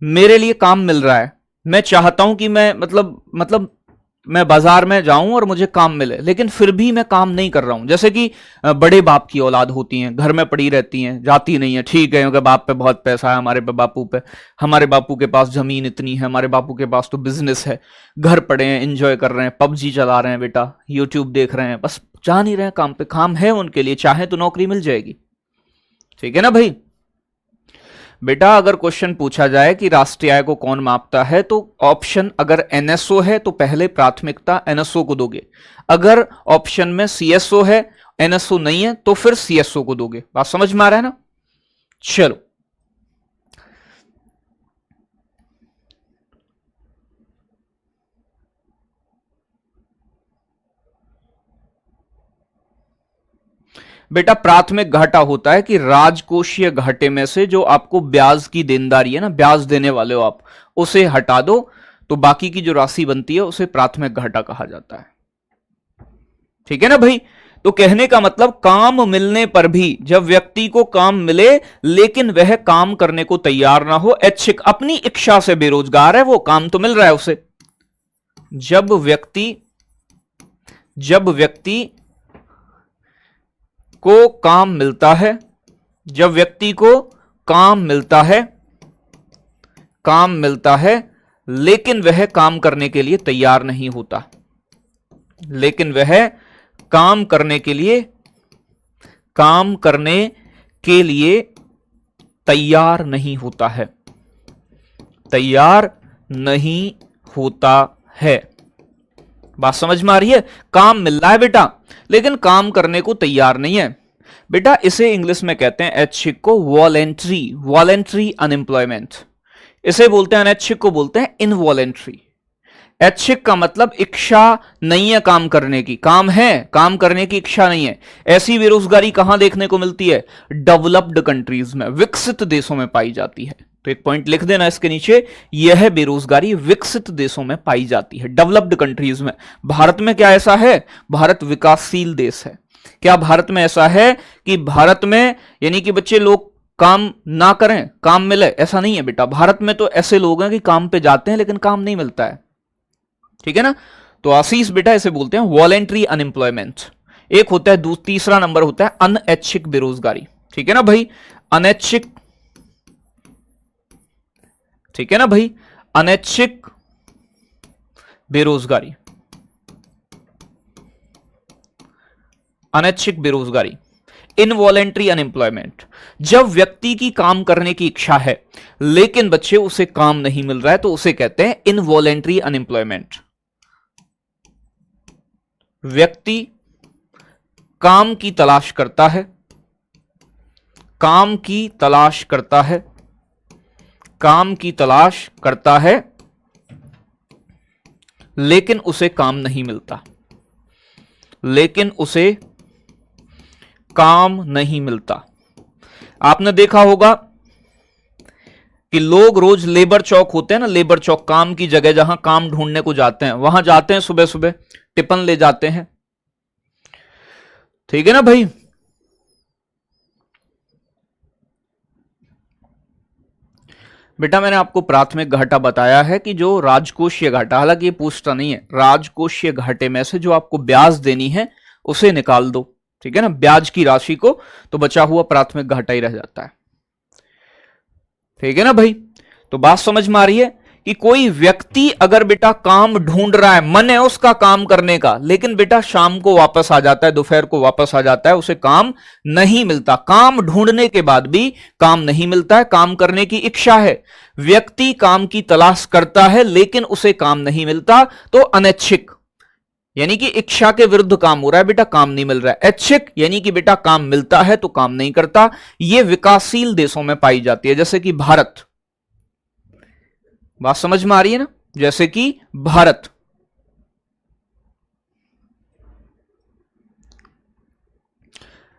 मेरे लिए काम मिल रहा है, मैं चाहता हूं कि मैं मतलब मैं बाजार में जाऊं और मुझे काम मिले, लेकिन फिर भी मैं काम नहीं कर रहा हूं। जैसे कि बड़े बाप की औलाद होती हैं, घर में पड़ी रहती हैं, जाती नहीं है, ठीक है क्योंकि बाप पे बहुत पैसा है, हमारे पे बापू पे, हमारे बापू के पास जमीन इतनी है, हमारे बापू के पास तो बिजनेस है, घर पड़े हैं, एंजॉय कर रहे हैं, पबजी चला रहे हैं बेटा, यूट्यूब देख रहे हैं, बस जा नहीं रहे हैं काम पे। काम है उनके लिए, चाहे तो नौकरी मिल जाएगी। ठीक है ना भाई। बेटा अगर क्वेश्चन पूछा जाए कि राष्ट्रीय आय को कौन मापता है, तो ऑप्शन अगर एनएसओ है तो पहले प्राथमिकता एनएसओ को दोगे, अगर ऑप्शन में सीएसओ है, एनएसओ नहीं है तो फिर सीएसओ को दोगे। बात समझ में आ रहा है ना। चलो बेटा प्राथमिक घाटा होता है कि राजकोषीय घाटे में से जो आपको ब्याज की देनदारी है ना, ब्याज देने वाले हो आप, उसे हटा दो तो बाकी की जो राशि बनती है उसे प्राथमिक घाटा कहा जाता है। ठीक है ना भाई। तो कहने का मतलब काम मिलने पर भी, जब व्यक्ति को काम मिले लेकिन वह काम करने को तैयार ना हो, ऐच्छिक अपनी इच्छा से बेरोजगार है, वो काम तो मिल रहा है उसे, जब व्यक्ति को काम मिलता है, जब व्यक्ति को काम मिलता है लेकिन वह काम करने के लिए तैयार नहीं होता, लेकिन वह काम करने के लिए तैयार नहीं होता है, बात समझ में आ रही है। काम मिल रहा है बेटा लेकिन काम करने को तैयार नहीं है बेटा, इसे इंग्लिश में कहते हैं ऐच्छिक को वॉलेंट्री अनएम्प्लॉयमेंट, इसे बोलते हैं अनैच्छिक को बोलते हैं इनवॉलेंट्री। ऐच्छिक का मतलब इच्छा नहीं है काम करने की, काम है, काम करने की इच्छा नहीं है। ऐसी बेरोजगारी कहां देखने को मिलती है? डेवलप्ड कंट्रीज में, विकसित देशों में पाई जाती है। तो एक पॉइंट लिख देना इसके नीचे, यह बेरोजगारी विकसित देशों में पाई जाती है, डेवलप्ड कंट्रीज में। भारत में क्या ऐसा है? भारत विकासशील देश है। क्या भारत में ऐसा है कि भारत में यानी कि बच्चे लोग काम ना करें काम मिले? ऐसा नहीं है बेटा। भारत में तो ऐसे लोग हैं कि काम पे जाते हैं लेकिन काम नहीं मिलता है। ठीक है ना। तो आशीष बेटा इसे बोलते हैं वॉलेंट्री अनएम्प्लॉयमेंट। एक होता है, तीसरा नंबर होता है अनैच्छिक बेरोजगारी। ठीक है ना भाई, अनैच्छिक, ठीक है ना भाई, अनैच्छिक बेरोजगारी, अनैच्छिक बेरोजगारी, इनवॉलेंट्री अनएम्प्लॉयमेंट। जब व्यक्ति की काम करने की इच्छा है लेकिन बच्चे उसे काम नहीं मिल रहा है तो उसे कहते हैं इनवॉलेंट्री अनएम्प्लॉयमेंट। व्यक्ति काम की तलाश करता है, काम की तलाश करता है, काम की तलाश करता है लेकिन उसे काम नहीं मिलता, लेकिन उसे काम नहीं मिलता। आपने देखा होगा कि लोग रोज लेबर चौक होते हैं ना, लेबर चौक काम की जगह जहां काम ढूंढने को जाते हैं, वहां जाते हैं सुबह सुबह, टिफिन ले जाते हैं। ठीक है ना भाई। बेटा मैंने आपको प्राथमिक घाटा बताया है कि जो राजकोषीय घाटा, हालांकि ये पूछता नहीं है, राजकोषीय घाटे में से जो आपको ब्याज देनी है उसे निकाल दो। ठीक है ना, ब्याज की राशि को, तो बचा हुआ प्राथमिक घाटा ही रह जाता है। ठीक है ना भाई। तो बात समझ में आ रही है कि कोई व्यक्ति अगर बेटा काम ढूंढ रहा है, मन है उसका काम करने का, लेकिन बेटा शाम को वापस आ जाता है, दोपहर को वापस आ जाता है, उसे काम नहीं मिलता। काम ढूंढने के बाद भी काम नहीं मिलता है, काम करने की इच्छा है, व्यक्ति काम की तलाश करता है लेकिन उसे काम नहीं मिलता, तो अनैच्छिक यानी कि इच्छा के विरुद्ध काम हो रहा है बेटा, काम नहीं मिल रहा है। ऐच्छिक यानी कि बेटा काम मिलता है तो काम नहीं करता। यह विकासशील देशों में पाई जाती है, जैसे कि भारत। बात समझ में आ रही है ना, जैसे कि भारत।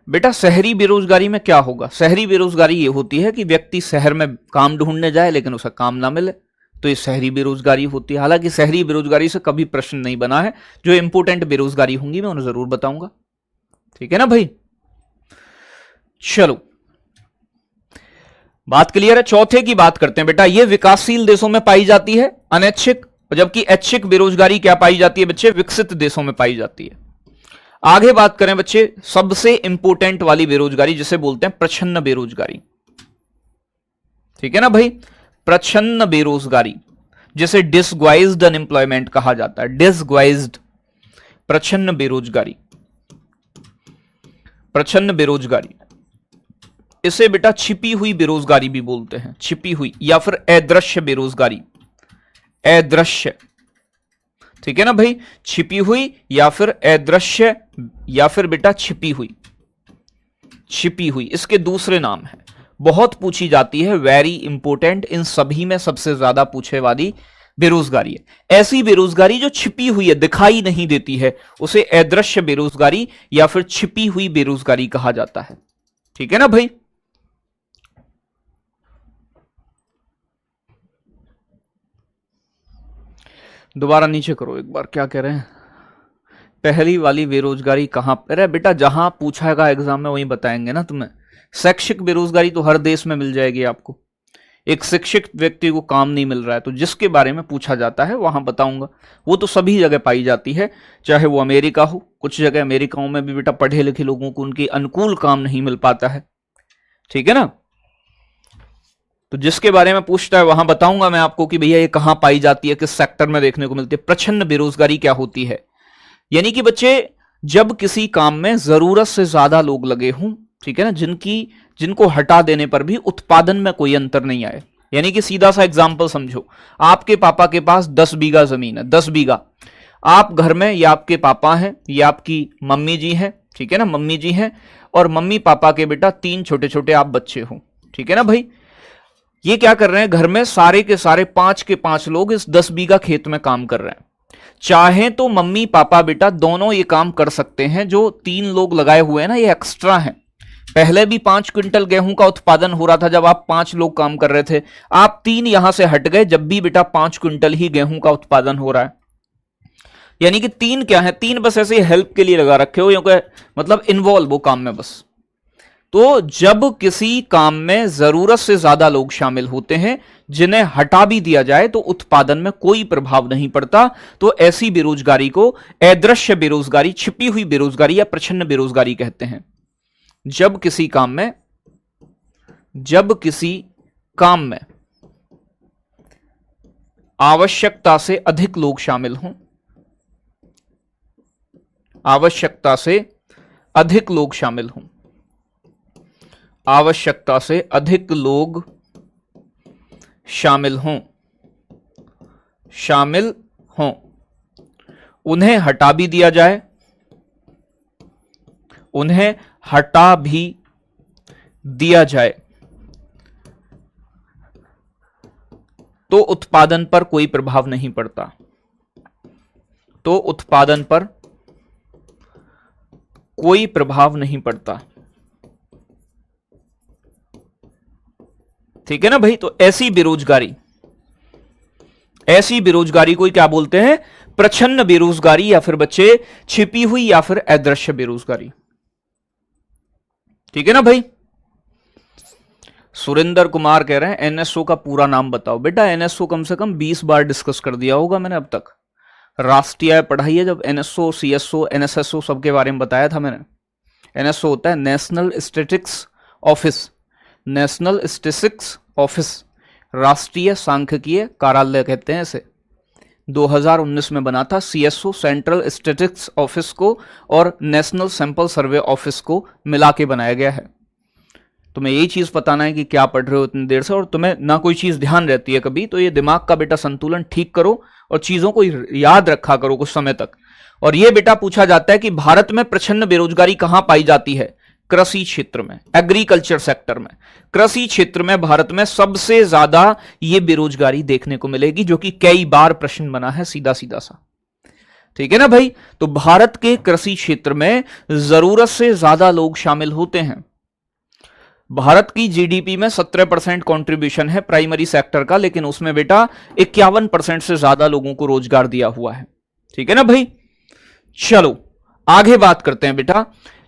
बेटा शहरी बेरोजगारी में क्या होगा? शहरी बेरोजगारी यह होती है कि व्यक्ति शहर में काम ढूंढने जाए लेकिन उसे काम ना मिले, तो ये शहरी बेरोजगारी होती है। हालांकि शहरी बेरोजगारी से कभी प्रश्न नहीं बना है, जो इंपोर्टेंट बेरोजगारी होंगी मैं उन्हें जरूर बताऊंगा। ठीक है ना भाई। चलो, बात क्लियर है। चौथे की बात करते हैं बेटा, ये विकासशील देशों में पाई जाती है अनैच्छिक, जबकि ऐच्छिक बेरोजगारी क्या पाई जाती है बच्चे, विकसित देशों में पाई जाती है। आगे बात करें बच्चे, सबसे इंपोर्टेंट वाली बेरोजगारी जिसे बोलते हैं प्रच्छन्न बेरोजगारी, ठीक है ना भाई, प्रच्छन्न बेरोजगारी, जिसे डिसग्वाइज्ड अनएम्प्लॉयमेंट कहा जाता है, डिसग्वाइज्ड, प्रच्छन्न बेरोजगारी, प्रच्छन्न बेरोजगारी। इसे बेटा छिपी हुई बेरोजगारी भी बोलते हैं, छिपी हुई या फिर अदृश्य बेरोजगारी, अदृश्य, ठीक है ना भाई, छिपी हुई या फिर अदृश्य या फिर बेटा छिपी हुई, छिपी हुई इसके दूसरे नाम है, बहुत पूछी जाती है, वेरी इंपोर्टेंट, इन सभी में सबसे ज्यादा पूछे वाली बेरोजगारी है। ऐसी बेरोजगारी जो छिपी हुई है, दिखाई नहीं देती है, उसे अदृश्य बेरोजगारी या फिर छिपी हुई बेरोजगारी कहा जाता है, ठीक है ना भाई। दोबारा नीचे करो एक बार, क्या कह रहे हैं, पहली वाली बेरोजगारी कहां पर है बेटा, जहां पूछाएगा एग्जाम में वहीं बताएंगे ना तुम्हें। शैक्षिक बेरोजगारी तो हर देश में मिल जाएगी आपको, एक शिक्षित व्यक्ति को काम नहीं मिल रहा है तो जिसके बारे में पूछा जाता है वहां बताऊंगा, वो तो सभी जगह पाई जाती है, चाहे वो अमेरिका हो, कुछ जगह अमेरिकाओं में भी बेटा पढ़े लिखे लोगों को उनके अनुकूल काम नहीं मिल पाता है, ठीक है ना, तो जिसके बारे में पूछता है वहां बताऊंगा मैं आपको कि भैया ये कहां पाई जाती है, किस सेक्टर में देखने को मिलती है। प्रच्छन्न बेरोजगारी क्या होती है, यानी कि बच्चे जब किसी काम में जरूरत से ज्यादा लोग लगे हों, ठीक है ना, जिनको हटा देने पर भी उत्पादन में कोई अंतर नहीं आए। यानी कि सीधा सा एग्जांपल समझो, आपके पापा के पास 10 बीघा जमीन है, 10 बीघा, आप घर में या आपके पापा हैं या आपकी मम्मी जी हैं, ठीक है ना, मम्मी जी हैं, और मम्मी पापा के बेटा 3 छोटे छोटे आप बच्चे हो, ठीक है ना भाई। ये क्या कर रहे हैं, घर में सारे के सारे 5 के 5 लोग इस 10 बीघा खेत में काम कर रहे हैं। चाहे तो मम्मी पापा बेटा दोनों ये काम कर सकते हैं, जो 3 लोग लगाए हुए हैं ना ये एक्स्ट्रा हैं। पहले भी 5 क्विंटल गेहूं का उत्पादन हो रहा था जब आप 5 लोग काम कर रहे थे, आप 3 यहां से हट गए जब भी बेटा 5 क्विंटल ही गेहूं का उत्पादन हो रहा है। यानी कि 3 क्या है, 3 बस ऐसे हेल्प के लिए लगा रखे हो, क्योंकि मतलब इन्वॉल्व वो काम में बस। तो जब किसी काम में जरूरत से ज्यादा लोग शामिल होते हैं, जिन्हें हटा भी दिया जाए तो उत्पादन में कोई प्रभाव नहीं पड़ता, तो ऐसी बेरोजगारी को अदृश्य बेरोजगारी, छिपी हुई बेरोजगारी या प्रच्छन्न बेरोजगारी कहते हैं। जब किसी काम में आवश्यकता से अधिक लोग शामिल हों, आवश्यकता से अधिक लोग शामिल हों, आवश्यकता से अधिक लोग शामिल हों, उन्हें हटा भी दिया जाए, उन्हें हटा भी दिया जाए तो उत्पादन पर कोई प्रभाव नहीं पड़ता, तो उत्पादन पर कोई प्रभाव नहीं पड़ता, ठीक है ना भाई। तो ऐसी बेरोजगारी को क्या बोलते हैं, प्रच्छन्न बेरोजगारी या फिर बच्चे छिपी हुई या फिर अदृश्य बेरोजगारी, ठीक है ना भाई। सुरेंद्र कुमार कह रहे हैं एनएसओ का पूरा नाम बताओ। बेटा एनएसओ कम से कम 20 बार डिस्कस कर दिया होगा मैंने अब तक, राष्ट्रीय पढ़ाई है जब एनएसओ, सीएसओ, एनएसएसओ सबके बारे में बताया था मैंने। एनएसओ होता है national statistics office, national statistics office, राष्ट्रीय सांख्यिकीय कार्यालय कहते हैं इसे, 2019 में बना था। सीएसओ सेंट्रल स्टैटिस्टिक्स ऑफिस को और नेशनल सैंपल सर्वे ऑफिस को मिला के बनाया गया है। तुम्हें यही चीज बताना है कि क्या पढ़ रहे हो इतनी देर से, और तुम्हें ना कोई चीज ध्यान रहती है कभी, तो ये दिमाग का बेटा संतुलन ठीक करो और चीजों को याद रखा करो कुछ समय तक। और ये बेटा पूछा जाता है कि भारत में प्रच्छन्न बेरोजगारी कहां पाई जाती है, कृषि क्षेत्र में, एग्रीकल्चर सेक्टर में। कृषि क्षेत्र में भारत में सबसे ज्यादा ये बेरोजगारी देखने को मिलेगी, जो कि कई बार प्रश्न बना है सीधा सीधा सा, ठीक है ना भाई। तो भारत के कृषि क्षेत्र में जरूरत से ज्यादा लोग शामिल होते हैं। भारत की जीडीपी में 17% कंट्रीब्यूशन है प्राइमरी सेक्टर का, लेकिन उसमें बेटा 51% से ज्यादा लोगों को रोजगार दिया हुआ है, ठीक है ना भाई। चलो आगे बात करते हैं बेटा,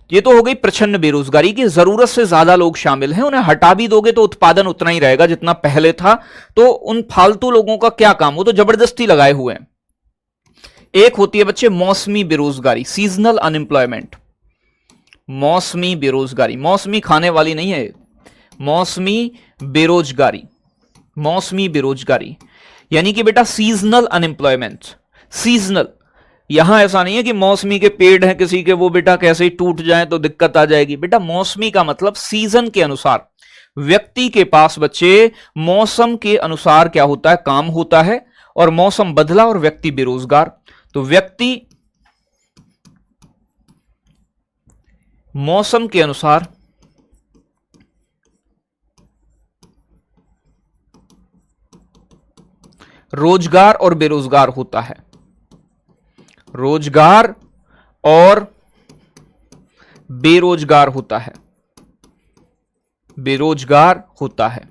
ये तो हो गई प्रचंड बेरोजगारी की, जरूरत से ज्यादा लोग शामिल हैं, उन्हें हटा भी दोगे तो उत्पादन उतना ही रहेगा जितना पहले था, तो उन फालतू लोगों का क्या काम, वो तो जबरदस्ती लगाए हुए हैं। एक होती है बच्चे मौसमी बेरोजगारी, सीजनल अनएम्प्लॉयमेंट। मौसमी बेरोजगारी, मौसमी खाने वाली नहीं है, मौसमी बेरोजगारी। मौसमी बेरोजगारी यानी कि बेटा सीजनल अनएम्प्लॉयमेंट। सीजनल, यहां ऐसा नहीं है कि मौसमी के पेड़ हैं किसी के, वो बेटा कैसे ही टूट जाए तो दिक्कत आ जाएगी। बेटा मौसमी का मतलब सीजन के अनुसार, व्यक्ति के पास बच्चे मौसम के अनुसार क्या होता है, काम होता है, और मौसम बदला और व्यक्ति बेरोजगार। तो व्यक्ति मौसम के अनुसार रोजगार और बेरोजगार होता है, रोजगार और बेरोजगार होता है, बेरोजगार होता है।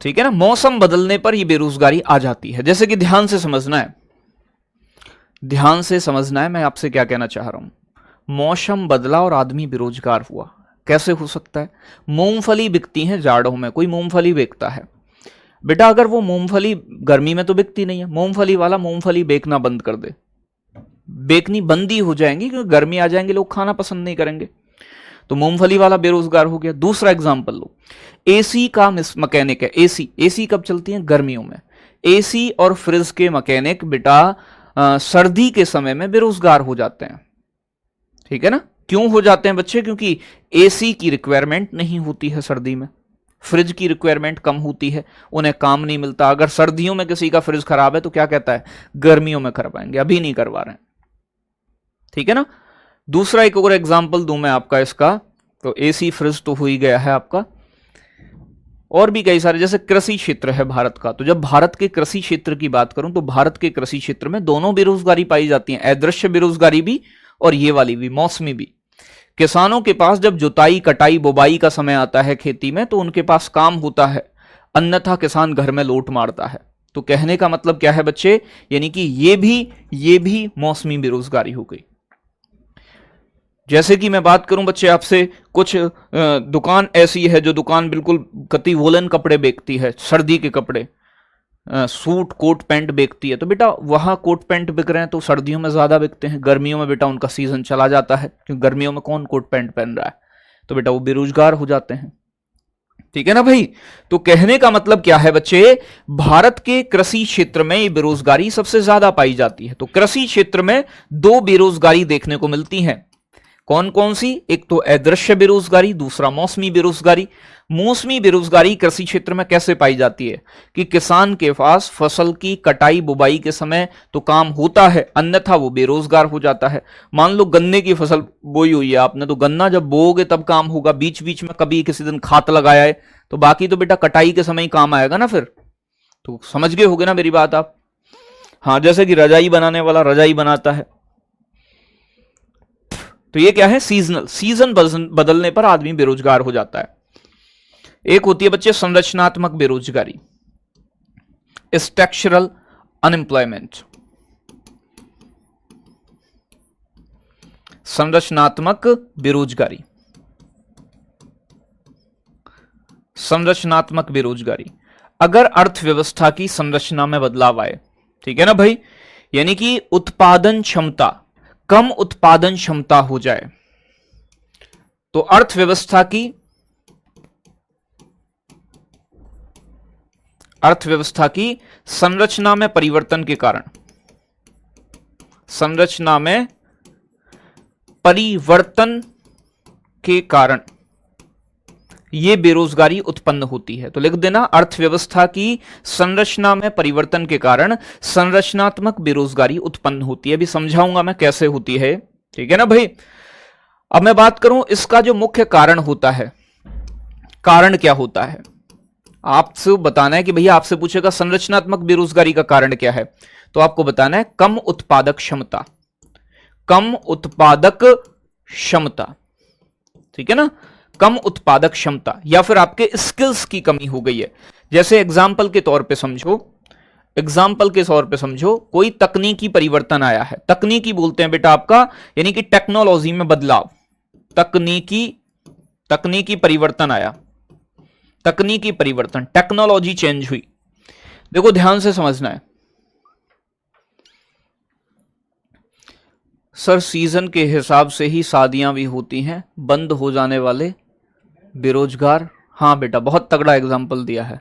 ठीक है ना, मौसम बदलने पर यह बेरोजगारी आ जाती है। जैसे कि ध्यान से समझना है, ध्यान से समझना है, मैं आपसे क्या कहना चाह रहा हूं। मौसम बदला और आदमी बेरोजगार हुआ, कैसे हो सकता है? मूंगफली बिकती है जाड़ों में, कोई मूंगफली बेचता है। बेटा अगर वो मूंगफली गर्मी में तो बिकती नहीं है, मूंगफली वाला मूंगफली बेचना बंद कर दे, बेचनी बंदी हो जाएंगी, क्योंकि गर्मी आ जाएंगे, लोग खाना पसंद नहीं करेंगे, तो मूंगफली वाला बेरोजगार हो गया। दूसरा एग्जांपल लो, एसी का मैकेनिक है। एसी कब चलती है? गर्मियों में। एसी और फ्रिज के मैकेनिक बेटा सर्दी के समय में बेरोजगार हो जाते हैं। ठीक है ना, क्यों हो जाते हैं बच्चे? क्योंकि एसी की रिक्वायरमेंट नहीं होती है सर्दी में, फ्रिज की रिक्वायरमेंट कम होती है, उन्हें काम नहीं मिलता। अगर सर्दियों में किसी का फ्रिज खराब है तो क्या कहता है, गर्मियों में करवाएंगे, अभी नहीं करवा रहे हैं। ठीक है ना। दूसरा एक और एग्जांपल दूं मैं आपका इसका, तो एसी फ्रिज तो हो ही गया है आपका, और भी कई सारे, जैसे कृषि क्षेत्र है भारत का। तो जब भारत के कृषि क्षेत्र की बात करूं तो भारत के कृषि क्षेत्र में दोनों बेरोजगारी पाई जाती है, अदृश्य बेरोजगारी भी और ये वाली भी, मौसमी भी। किसानों के पास जब जुताई कटाई बुबाई का समय आता है खेती में, तो उनके पास काम होता है, अन्यथा किसान घर में लोट मारता है। तो कहने का मतलब क्या है बच्चे, यानी कि ये भी मौसमी बेरोजगारी हो गई। जैसे कि मैं बात करूं बच्चे आपसे, कुछ दुकान ऐसी है जो दुकान बिल्कुल कति वोलन कपड़े बेचती है, सर्दी के कपड़े, सूट कोट पैंट बेचती है। तो बेटा वहां कोट पैंट बिक रहे हैं तो सर्दियों में ज्यादा बिकते हैं, गर्मियों में बेटा उनका सीजन चला जाता है, क्योंकि गर्मियों में कौन कोट पैंट पहन रहा है, तो बेटा वो बेरोजगार हो जाते हैं। ठीक है ना भाई। तो कहने का मतलब क्या है बच्चे, भारत के कृषि क्षेत्र में ये बेरोजगारी सबसे ज्यादा पाई जाती है। तो कृषि क्षेत्र में दो बेरोजगारी देखने को मिलती है, कौन कौन सी? एक तो अदृश्य बेरोजगारी, दूसरा मौसमी बेरोजगारी। मौसमी बेरोजगारी कृषि क्षेत्र में कैसे पाई जाती है कि किसान के पास फसल की कटाई बुबाई के समय तो काम होता है, अन्यथा वो बेरोजगार हो जाता है। मान लो गन्ने की फसल बोई हुई है आपने, तो गन्ना जब बोओगे तब काम होगा, बीच बीच में कभी किसी दिन खाद लगाया है तो बाकी तो बेटा कटाई के समय ही काम आएगा ना फिर। तो समझ गए होगे ना मेरी बात आप? हाँ, जैसे कि रजाई बनाने वाला रजाई बनाता है, तो ये क्या है, सीजनल, सीजन बदलने पर आदमी बेरोजगार हो जाता है। एक होती है बच्चे संरचनात्मक बेरोजगारी, स्ट्रक्चरल अनएम्प्लॉयमेंट। संरचनात्मक बेरोजगारी, संरचनात्मक बेरोजगारी, अगर अर्थव्यवस्था की संरचना में बदलाव आए, ठीक है ना भाई, यानी कि उत्पादन क्षमता, कम उत्पादन क्षमता हो जाए, तो अर्थव्यवस्था की संरचना में परिवर्तन के कारण, संरचना में परिवर्तन के कारण यह बेरोजगारी उत्पन्न होती है। तो लिख देना, अर्थव्यवस्था की संरचना में परिवर्तन के कारण संरचनात्मक बेरोजगारी उत्पन्न होती है। अभी समझाऊंगा मैं कैसे होती है, ठीक है ना भाई। अब मैं बात करूं इसका जो मुख्य कारण होता है, कारण क्या होता है आपसे बताना है कि भैया आपसे पूछेगा संरचनात्मक बेरोजगारी का कारण क्या है, तो आपको बताना है कम उत्पादक क्षमता, कम उत्पादक क्षमता, ठीक है ना, कम उत्पादक क्षमता, या फिर आपके स्किल्स की कमी हो गई है। जैसे एग्जाम्पल के तौर पे समझो, एग्जाम्पल के तौर पे समझो, कोई तकनीकी परिवर्तन आया है, तकनीकी बोलते हैं बेटा आपका, यानी कि टेक्नोलॉजी में बदलाव, तकनीकी परिवर्तन आया, तकनीकी परिवर्तन, टेक्नोलॉजी चेंज हुई। देखो ध्यान से समझना है सर, सीजन के हिसाब से ही शादियां भी होती हैं, बंद हो जाने वाले बेरोजगार। हाँ बेटा, बहुत तगड़ा एग्जाम्पल दिया है।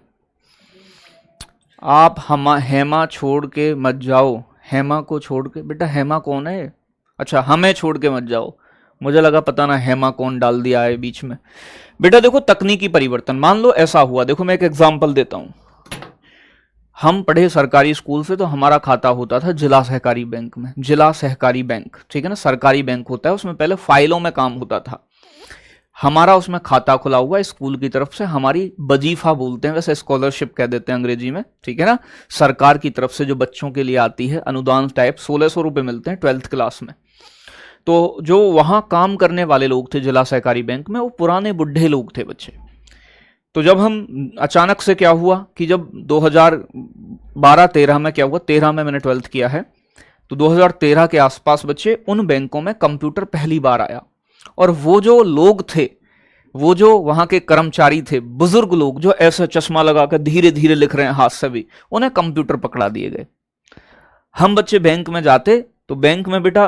आप हेमा छोड़ के मत जाओ, हेमा को छोड़ के, बेटा हेमा कौन है? अच्छा, हमें छोड़ के मत जाओ, मुझे लगा पता ना हेमा कौन डाल दिया है बीच में। बेटा देखो तकनीकी परिवर्तन, मान लो ऐसा हुआ, देखो मैं एक एग्जांपल देता हूं। हम पढ़े सरकारी स्कूल से, तो हमारा खाता होता था जिला सहकारी बैंक में, जिला सहकारी बैंक, ठीक है ना, सरकारी बैंक होता है, उसमें पहले फाइलों में काम होता था। हमारा उसमें खाता खुला हुआ स्कूल की तरफ से, हमारी वजीफा बोलते हैं, वैसे स्कॉलरशिप कह देते हैं अंग्रेजी में, ठीक है ना, सरकार की तरफ से जो बच्चों के लिए आती है अनुदान टाइप, 1600 रुपये मिलते हैं 12th क्लास में। तो जो वहां काम करने वाले लोग थे जिला सहकारी बैंक में, वो पुराने बुढ़े लोग थे बच्चे। तो जब हम अचानक से क्या हुआ कि जब 2012-13 में क्या हुआ, 13 में मैंने 12th किया है, तो 2013 के आसपास बच्चे उन बैंकों में कंप्यूटर पहली बार आया, और वो जो लोग थे, वो जो वहां के कर्मचारी थे, बुजुर्ग लोग जो ऐसा चश्मा लगाकर धीरे धीरे लिख रहे हैं हाथ से भी, उन्हें कंप्यूटर पकड़ा दिए गए। हम बच्चे बैंक में जाते तो बैंक में बेटा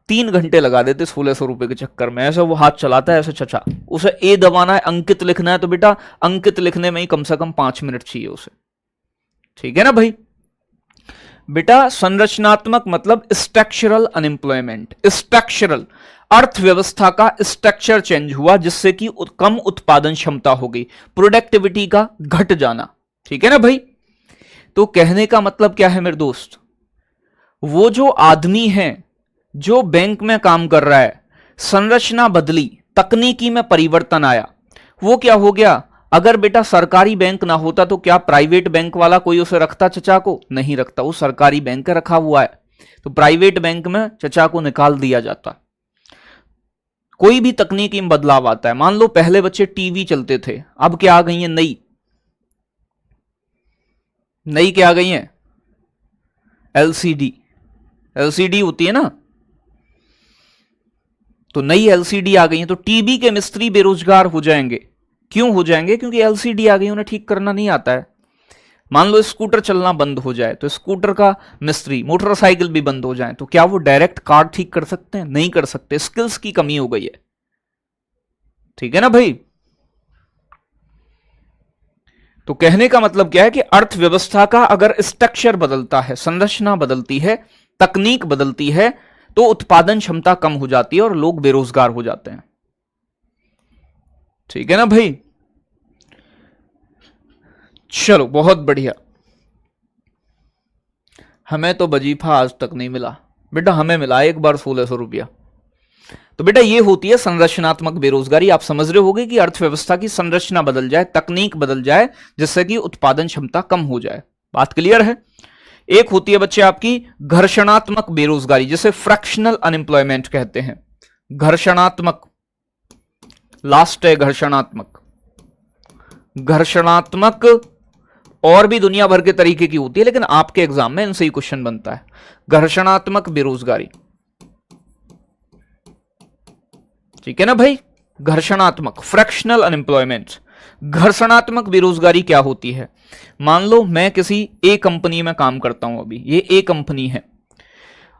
3 घंटे लगा देते 1600 रुपए के चक्कर में। ऐसा वो हाथ चलाता है ऐसे, चचा उसे ए दबाना है, अंकित लिखना है, तो बेटा अंकित लिखने में ही कम से कम 5 मिनट चाहिए उसे, ठीक है ना भाई। बेटा संरचनात्मक मतलब स्ट्रक्चरल अनएम्प्लॉयमेंट, स्ट्रक्चरल अर्थव्यवस्था का स्ट्रक्चर चेंज हुआ, जिससे कि कम उत्पादन क्षमता हो गई, प्रोडक्टिविटी का घट जाना, ठीक है ना भाई। तो कहने का मतलब क्या है मेरे दोस्त, वो जो आदमी है जो बैंक में काम कर रहा है, संरचना बदली, तकनीकी में परिवर्तन आया, वो क्या हो गया, अगर बेटा सरकारी बैंक ना होता तो क्या प्राइवेट बैंक वाला कोई उसे रखता चचा को? नहीं रखता, वो सरकारी बैंक रखा हुआ है, तो प्राइवेट बैंक में चचा को निकाल दिया जाता। कोई भी तकनीकी में बदलाव आता है, मान लो पहले बच्चे टीवी चलते थे, अब क्या आ गई है नई क्या आ गई है? एलसीडी, एलसीडी होती है ना, तो नई एलसीडी आ गई है, तो टीवी के मिस्त्री बेरोजगार हो जाएंगे। क्यों हो जाएंगे? क्योंकि एलसीडी आ गई, उन्हें ठीक करना नहीं आता है। मान लो स्कूटर चलना बंद हो जाए, तो स्कूटर का मिस्त्री, मोटरसाइकिल भी बंद हो जाए, तो क्या वो डायरेक्ट कार ठीक कर सकते हैं? नहीं कर सकते, स्किल्स की कमी हो गई है, ठीक है ना भाई। तो कहने का मतलब क्या है कि अर्थव्यवस्था का अगर स्ट्रक्चर बदलता है, संरचना बदलती है, तकनीक बदलती है, तो उत्पादन क्षमता कम हो जाती है और लोग बेरोजगार हो जाते हैं, ठीक है ना भाई। चलो बहुत बढ़िया। हमें तो वजीफा आज तक नहीं मिला बेटा, हमें मिला एक बार 1600 रुपया। तो बेटा ये होती है संरचनात्मक बेरोजगारी। आप समझ रहे होगे कि अर्थव्यवस्था की संरचना बदल जाए, तकनीक बदल जाए, जिससे कि उत्पादन क्षमता कम हो जाए। बात क्लियर है। एक होती है बच्चे आपकी घर्षणात्मक बेरोजगारी, जिसे फ्रैक्शनल अनएम्प्लॉयमेंट कहते हैं। घर्षणात्मक, लास्ट है घर्षणात्मक। घर्षणात्मक और भी दुनिया भर के तरीके की होती है, लेकिन आपके एग्जाम में इनसे ही क्वेश्चन बनता है। घर्षणात्मक बेरोजगारी, ठीक है ना भाई। घर्षणात्मक, फ्रैक्शनल अनएम्प्लॉयमेंट। घर्षणात्मक बेरोजगारी क्या होती है? मान लो मैं किसी ए कंपनी में काम करता हूं, अभी ये ए कंपनी है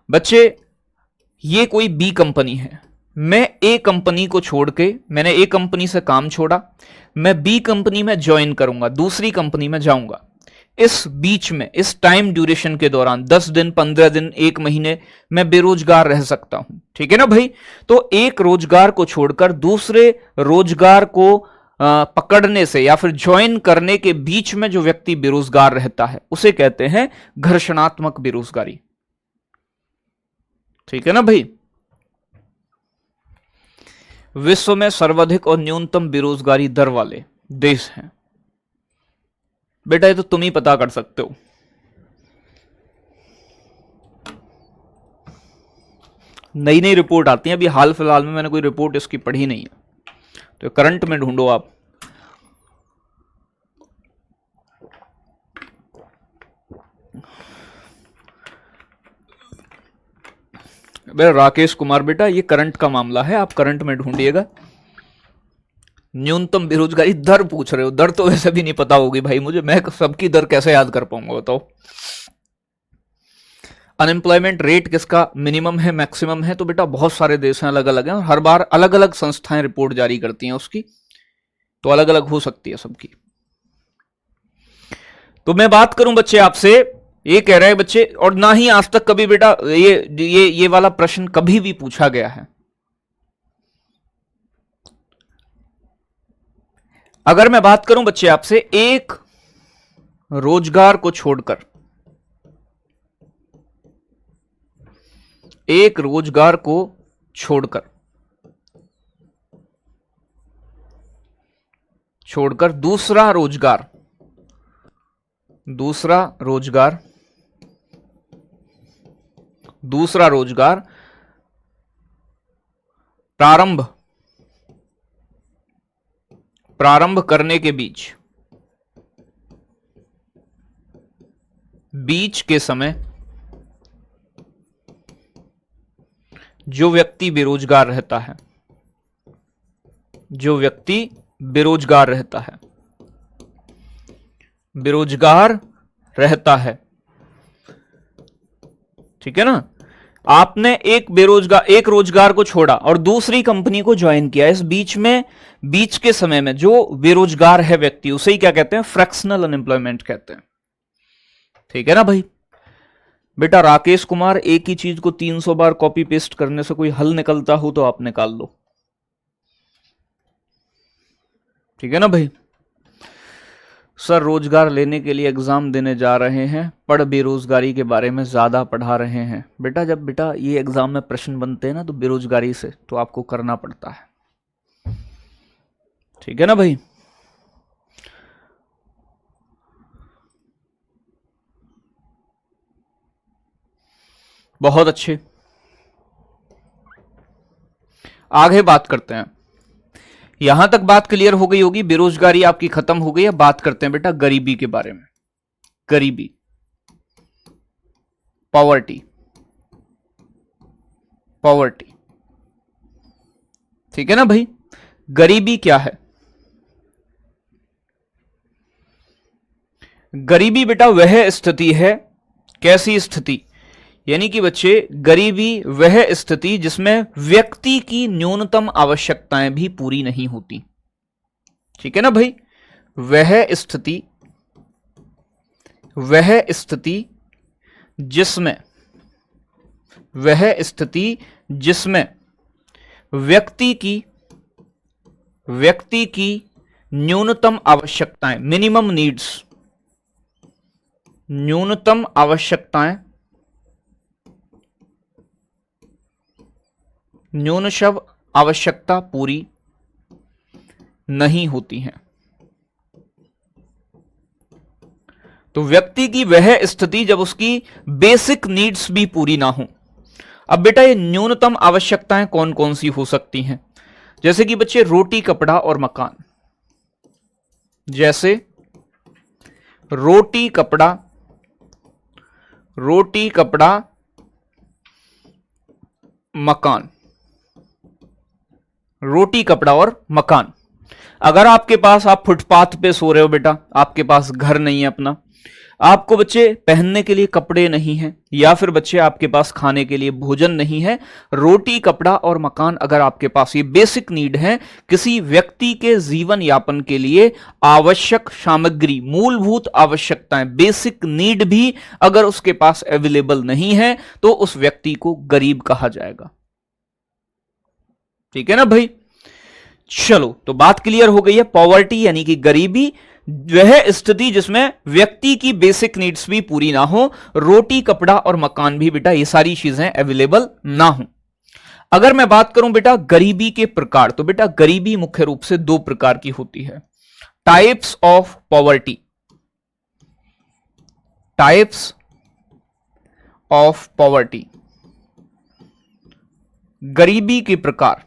बच्चे, ये कोई बी कंपनी है। मैं ए कंपनी को छोड़ के, मैंने ए कंपनी से काम छोड़ा, मैं बी कंपनी में ज्वाइन करूंगा, दूसरी कंपनी में जाऊंगा। इस बीच में, इस टाइम ड्यूरेशन के दौरान 10 दिन, 15 दिन, 1 महीने मैं बेरोजगार रह सकता हूं, ठीक है ना भाई। तो एक रोजगार को छोड़कर दूसरे रोजगार को पकड़ने से या फिर ज्वाइन करने के बीच में जो व्यक्ति बेरोजगार रहता है, उसे कहते हैं घर्षणात्मक बेरोजगारी, ठीक है ना भाई। विश्व में सर्वाधिक और न्यूनतम बेरोजगारी दर वाले देश हैं बेटा, ये तो तुम ही पता कर सकते हो। नई नई रिपोर्ट आती है, अभी हाल फिलहाल में मैंने कोई रिपोर्ट इसकी पढ़ी नहीं है, तो करंट में ढूंढो आप। बेटा राकेश कुमार, बेटा ये करंट का मामला है, आप करंट में ढूंढिएगा। न्यूनतम बेरोजगारी दर पूछ रहे हो, दर तो वैसे भी नहीं पता होगी भाई मुझे, मैं सबकी दर कैसे याद कर पाऊंगा बताओ। अनएम्प्लॉयमेंट रेट किसका मिनिमम है मैक्सिमम है, तो बेटा बहुत सारे देश हैं, अलग अलग हैं, और हर बार अलग अलग संस्थाएं रिपोर्ट जारी करती हैं उसकी, तो अलग अलग हो सकती है सबकी। तो मैं बात करूं बच्चे आपसे, ये कह रहे हैं बच्चे, और ना ही आज तक कभी बेटा ये वाला प्रश्न कभी भी पूछा गया है। अगर मैं बात करूं बच्चे आपसे, एक रोजगार को छोड़कर, एक रोजगार को छोड़कर दूसरा रोजगार प्रारंभ करने के बीच के समय जो व्यक्ति बेरोजगार रहता है, ठीक है ना। आपने एक रोजगार को छोड़ा और दूसरी कंपनी को ज्वाइन किया, इस बीच के समय में जो बेरोजगार है व्यक्ति, उसे ही क्या कहते हैं, फ्रैक्शनल अनएम्प्लॉयमेंट कहते हैं, ठीक है ना भाई। बेटा राकेश कुमार, एक ही चीज को 300 बार कॉपी पेस्ट करने से कोई हल निकलता हो तो आप निकाल लो, ठीक है ना भाई। सर रोजगार लेने के लिए एग्जाम देने जा रहे हैं, पढ़ बेरोजगारी के बारे में ज्यादा पढ़ा रहे हैं। बेटा जब बेटा ये एग्जाम में प्रश्न बनते हैं ना, तो बेरोजगारी से तो आपको करना पड़ता है, ठीक है ना भाई। बहुत अच्छे, आगे बात करते हैं। यहां तक बात क्लियर हो गई होगी, बेरोजगारी आपकी खत्म हो गई है। बात करते हैं बेटा गरीबी के बारे में, गरीबी, पॉवर्टी, ठीक है ना भाई। गरीबी क्या है? गरीबी बेटा वह स्थिति है, कैसी स्थिति, यानी कि बच्चे गरीबी वह स्थिति जिसमें व्यक्ति की न्यूनतम आवश्यकताएं भी पूरी नहीं होती, ठीक है ना भाई। वह स्थिति जिसमें व्यक्ति की न्यूनतम आवश्यकताएं, मिनिमम नीड्स, न्यूनतम आवश्यकता पूरी नहीं होती हैं। तो व्यक्ति की वह स्थिति जब उसकी बेसिक नीड्स भी पूरी ना हो। अब बेटा ये न्यूनतम आवश्यकताएं कौन कौन सी हो सकती हैं? जैसे कि बच्चे रोटी, कपड़ा और मकान, जैसे रोटी, कपड़ा, मकान, रोटी, कपड़ा और मकान। अगर आपके पास, आप फुटपाथ पे सो रहे हो बेटा, आपके पास घर नहीं है अपना, आपको बच्चे पहनने के लिए कपड़े नहीं हैं, या फिर बच्चे आपके पास खाने के लिए भोजन नहीं है, रोटी, कपड़ा और मकान अगर आपके पास ये बेसिक नीड है, किसी व्यक्ति के जीवन यापन के लिए आवश्यक सामग्री, मूलभूत आवश्यकताएं, बेसिक नीड भी अगर उसके पास अवेलेबल नहीं है, तो उस व्यक्ति को गरीब कहा जाएगा, ठीक है ना भाई। चलो, तो बात क्लियर हो गई है। पॉवर्टी यानी कि गरीबी वह स्थिति जिसमें व्यक्ति की बेसिक नीड्स भी पूरी ना हो, रोटी, कपड़ा और मकान भी बेटा ये सारी चीजें अवेलेबल ना हो। अगर मैं बात करूं बेटा गरीबी के प्रकार, तो बेटा गरीबी मुख्य रूप से दो प्रकार की होती है। Types of poverty, types of poverty, गरीबी के प्रकार।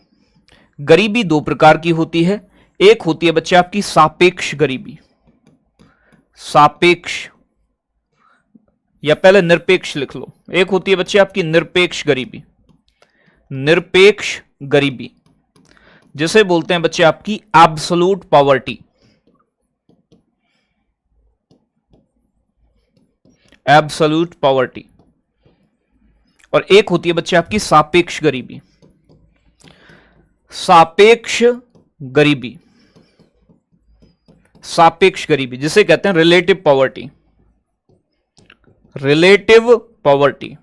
गरीबी दो प्रकार की होती है। एक होती है बच्चे आपकी सापेक्ष गरीबी, सापेक्ष, या पहले निरपेक्ष लिख लो। एक होती है बच्चे आपकी निरपेक्ष गरीबी, निरपेक्ष गरीबी, जिसे बोलते हैं बच्चे आपकी एब्सोल्यूट पॉवर्टी। Absolute poverty. और एक होती है बच्चे आपकी सापेक्ष गरीबी। सापेक्ष गरीबी, सापेक्ष गरीबी जिसे कहते हैं relative poverty. Relative poverty,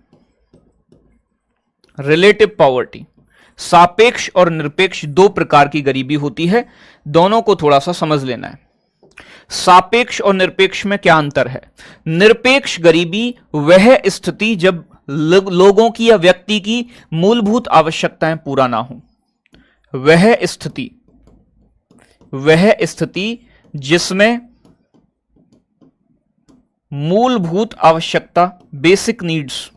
relative poverty. सापेक्ष और निरपेक्ष दो प्रकार की गरीबी होती है, दोनों को थोड़ा सा समझ लेना है। सापेक्ष और निरपेक्ष में क्या अंतर है? निरपेक्ष गरीबी वह स्थिति जब लोगों की या व्यक्ति की मूलभूत आवश्यकताएं पूरा ना हो। वह स्थिति जिसमें मूलभूत आवश्यकता, बेसिक नीड्स,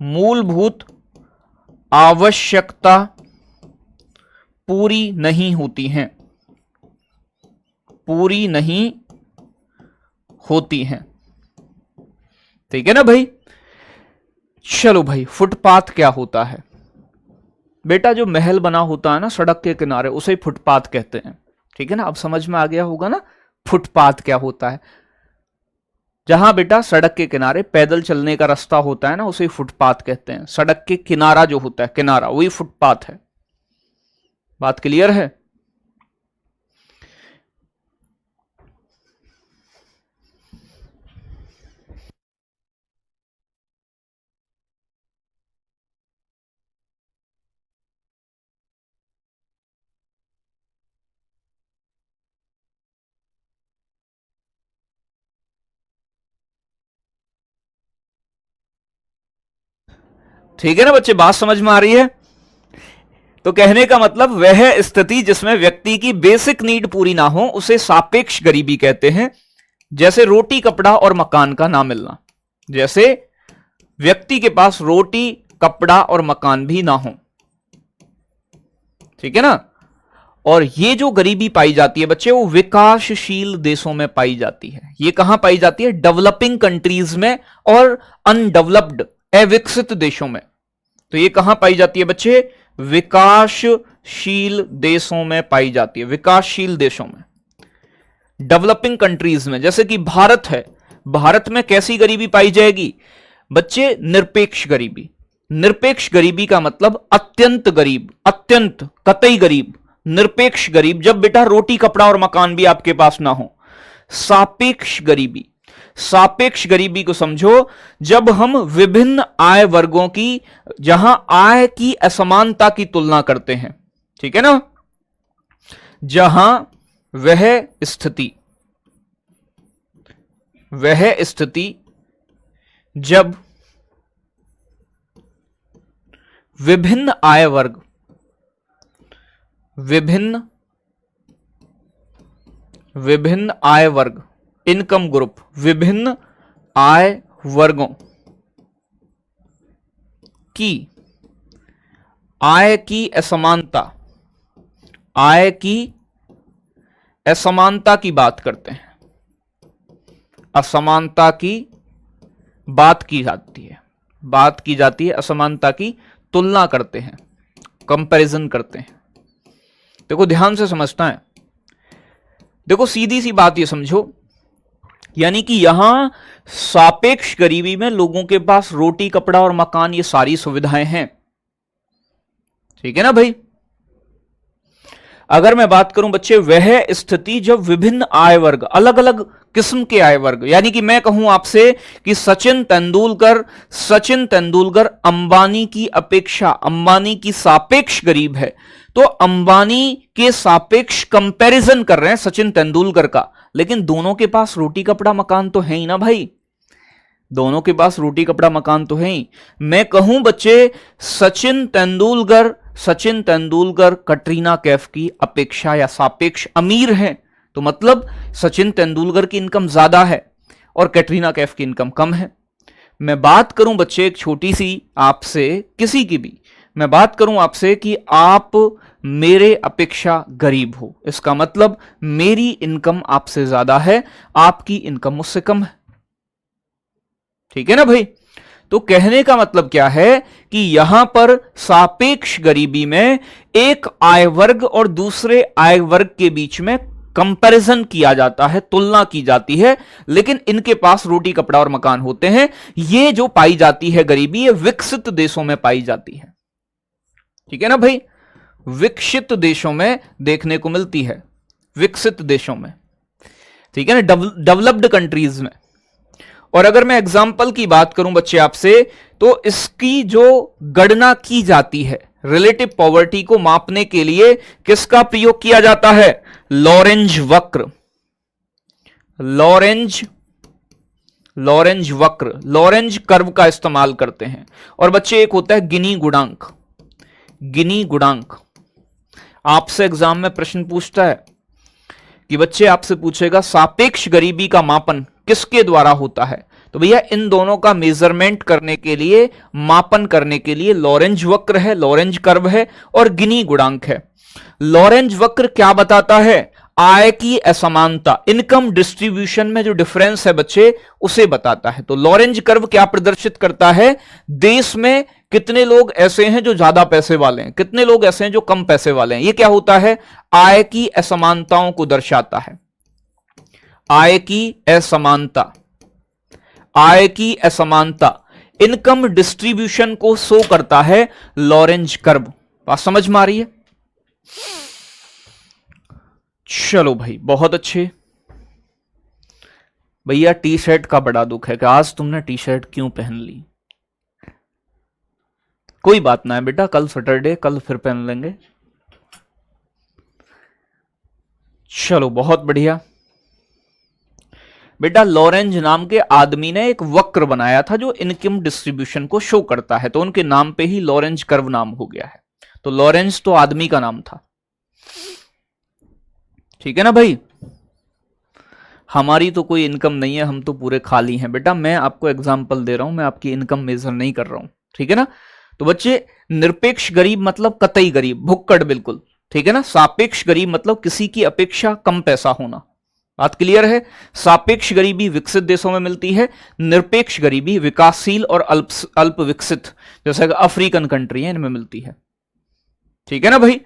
मूलभूत आवश्यकता पूरी नहीं होती हैं, पूरी नहीं होती हैं। ठीक है ना भाई? चलो भाई, फुटपाथ क्या होता है बेटा? जो महल बना होता है ना सड़क के किनारे, उसे फुटपाथ कहते हैं। ठीक है ना? अब समझ में आ गया होगा ना फुटपाथ क्या होता है। जहां बेटा सड़क के किनारे पैदल चलने का रास्ता होता है ना, उसे फुटपाथ कहते हैं। सड़क के किनारा जो होता है, किनारा, वही फुटपाथ है। बात क्लियर है? ठीक है ना बच्चे? बात समझ में आ रही है? तो कहने का मतलब वह स्थिति जिसमें व्यक्ति की बेसिक नीड पूरी ना हो, उसे सापेक्ष गरीबी कहते हैं। जैसे रोटी, कपड़ा और मकान का ना मिलना। जैसे व्यक्ति के पास रोटी, कपड़ा और मकान भी ना हो। ठीक है ना? और ये जो गरीबी पाई जाती है बच्चे, वो विकासशील देशों में पाई जाती है। ये कहां पाई जाती है? डेवलपिंग कंट्रीज में और अनडेवलप्ड, अविकसित देशों में। तो ये कहां पाई जाती है बच्चे? विकासशील देशों में पाई जाती है। विकासशील देशों में, डेवलपिंग कंट्रीज में। जैसे कि भारत है, भारत में कैसी गरीबी पाई जाएगी बच्चे? निरपेक्ष गरीबी। निरपेक्ष गरीबी का मतलब अत्यंत गरीब, अत्यंत, कतई गरीब। निरपेक्ष गरीब जब बेटा रोटी, कपड़ा और मकान भी आपके पास ना हो। सापेक्ष गरीबी, सापेक्ष गरीबी को समझो जब हम विभिन्न आय वर्गों की, जहां आय की असमानता की तुलना करते हैं। ठीक है ना? जहां वह स्थिति जब विभिन्न आय वर्ग, विभिन्न आय वर्ग, इनकम ग्रुप, विभिन्न आय वर्गों की आय की असमानता, आय की असमानता की बात करते हैं। असमानता की बात की जाती है, बात की जाती है, असमानता की तुलना करते हैं, कंपैरिजन करते हैं। देखो ध्यान से समझना है। देखो सीधी सी बात ये समझो, यानी कि यहां सापेक्ष गरीबी में लोगों के पास रोटी, कपड़ा और मकान, ये सारी सुविधाएं हैं। ठीक है ना भाई? अगर मैं बात करूं बच्चे, वह स्थिति जब विभिन्न आय वर्ग, अलग अलग किस्म के आय वर्ग, यानी कि मैं कहूं आपसे कि सचिन तेंदुलकर अंबानी की अपेक्षा, अंबानी की सापेक्ष गरीब है, तो अंबानी के सापेक्ष कंपैरिजन कर रहे हैं सचिन तेंदुलकर का। लेकिन दोनों के पास रोटी, कपड़ा, मकान तो है ही ना भाई। दोनों के पास रोटी, कपड़ा, मकान तो है ही। मैं कहूं बच्चे सचिन तेंदुलकर कटरीना कैफ की अपेक्षा या सापेक्ष अमीर हैं, तो मतलब सचिन तेंदुलकर की इनकम ज्यादा है और कटरीना कैफ की इनकम कम है। मैं बात करूं बच्चे एक छोटी सी आपसे, किसी की भी मैं बात करूं आपसे कि आप मेरे अपेक्षा गरीब हो, इसका मतलब मेरी इनकम आपसे ज्यादा है, आपकी इनकम मुझसे कम है। ठीक है ना भाई? तो कहने का मतलब क्या है कि यहां पर सापेक्ष गरीबी में एक आय वर्ग और दूसरे आय वर्ग के बीच में कंपैरिजन किया जाता है, तुलना की जाती है, लेकिन इनके पास रोटी कपड़ा और मकान होते हैं। ये जो पाई जाती है गरीबी, ये विकसित देशों में पाई जाती है। ठीक है ना भाई, विकसित देशों में देखने को मिलती है, विकसित देशों में, ठीक है ना, डेवलप्ड कंट्रीज में। और अगर मैं एग्जाम्पल की बात करूं बच्चे आपसे, तो इसकी जो गणना की जाती है रिलेटिव पॉवर्टी को मापने के लिए किसका प्रयोग किया जाता है? लॉरेंज वक्र, लॉरेंज वक्र, लॉरेंज कर्व का इस्तेमाल करते हैं। और बच्चे एक होता है गिनी गुणांक, गिनी गुणांक। आपसे एग्जाम में प्रश्न पूछता है कि बच्चे आपसे पूछेगा सापेक्ष गरीबी का मापन किसके द्वारा होता है? तो भैया इन दोनों का मेजरमेंट करने के लिए, मापन करने के लिए लॉरेंज वक्र है, लॉरेंज कर्व है और गिनी गुणांक है। लॉरेंज वक्र क्या बताता है? आय की असमानता, इनकम डिस्ट्रीब्यूशन में जो डिफरेंस है बच्चे, उसे बताता है। तो लॉरेंज कर्व क्या प्रदर्शित करता है? देश में कितने लोग ऐसे हैं जो ज्यादा पैसे वाले हैं, कितने लोग ऐसे हैं जो कम पैसे वाले हैं। ये क्या होता है? आय की असमानताओं को दर्शाता है। आय की असमानता, आय की असमानता इनकम डिस्ट्रीब्यूशन को शो करता है लॉरेंज कर्व। बात समझ में आ रही है? चलो भाई, बहुत अच्छे। भैया टी शर्ट का बड़ा दुख है कि आज तुमने टी शर्ट क्यों पहन ली। कोई बात ना है बेटा, कल सैटरडे, कल फिर पहन लेंगे। चलो बहुत बढ़िया बेटा। लॉरेंज नाम के आदमी ने एक वक्र बनाया था जो इनकम डिस्ट्रीब्यूशन को शो करता है, तो उनके नाम पे ही लॉरेंज कर्व नाम हो गया है। तो लॉरेंज तो आदमी का नाम था, ठीक है ना भाई। हमारी तो कोई इनकम नहीं है, हम तो पूरे खाली हैं बेटा। मैं आपको एग्जांपल दे रहा हूं, मैं आपकी इनकम मेजर नहीं कर रहा हूं, ठीक है ना। तो बच्चे निरपेक्ष गरीब मतलब कतई गरीब, भुक्कड़, बिल्कुल ठीक है ना। सापेक्ष गरीब मतलब किसी की अपेक्षा कम पैसा होना। बात क्लियर है? सापेक्ष गरीबी विकसित देशों में मिलती है, निरपेक्ष गरीबी विकासशील और अल्प विकसित जैसे अफ्रीकन कंट्री है, इनमें मिलती है। ठीक है ना भाई।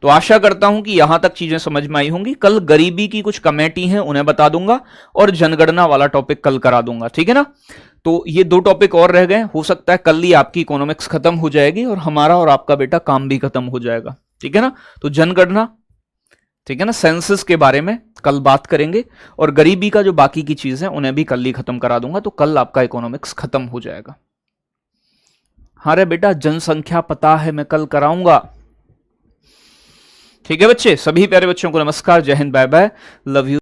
तो आशा करता हूं कि यहां तक चीजें समझ में आई होंगी। कल गरीबी की कुछ कमेटी हैं, उन्हें बता दूंगा, और जनगणना वाला टॉपिक कल करा दूंगा, ठीक है ना। तो ये दो टॉपिक और रह गए, हो सकता है कल ही आपकी इकोनॉमिक्स खत्म हो जाएगी और हमारा और आपका बेटा काम भी खत्म हो जाएगा, ठीक है ना। तो जनगणना, ठीक है ना, सेंसस के बारे में कल बात करेंगे, और गरीबी का जो बाकी की चीज है उन्हें भी कल ही खत्म करा दूंगा। तो कल आपका इकोनॉमिक्स खत्म हो जाएगा। हाँ रे बेटा, जनसंख्या पता है, मैं कल कराऊंगा, ठीक है बच्चे। सभी प्यारे बच्चों को नमस्कार, जय हिंद, बाय बाय, लव यू।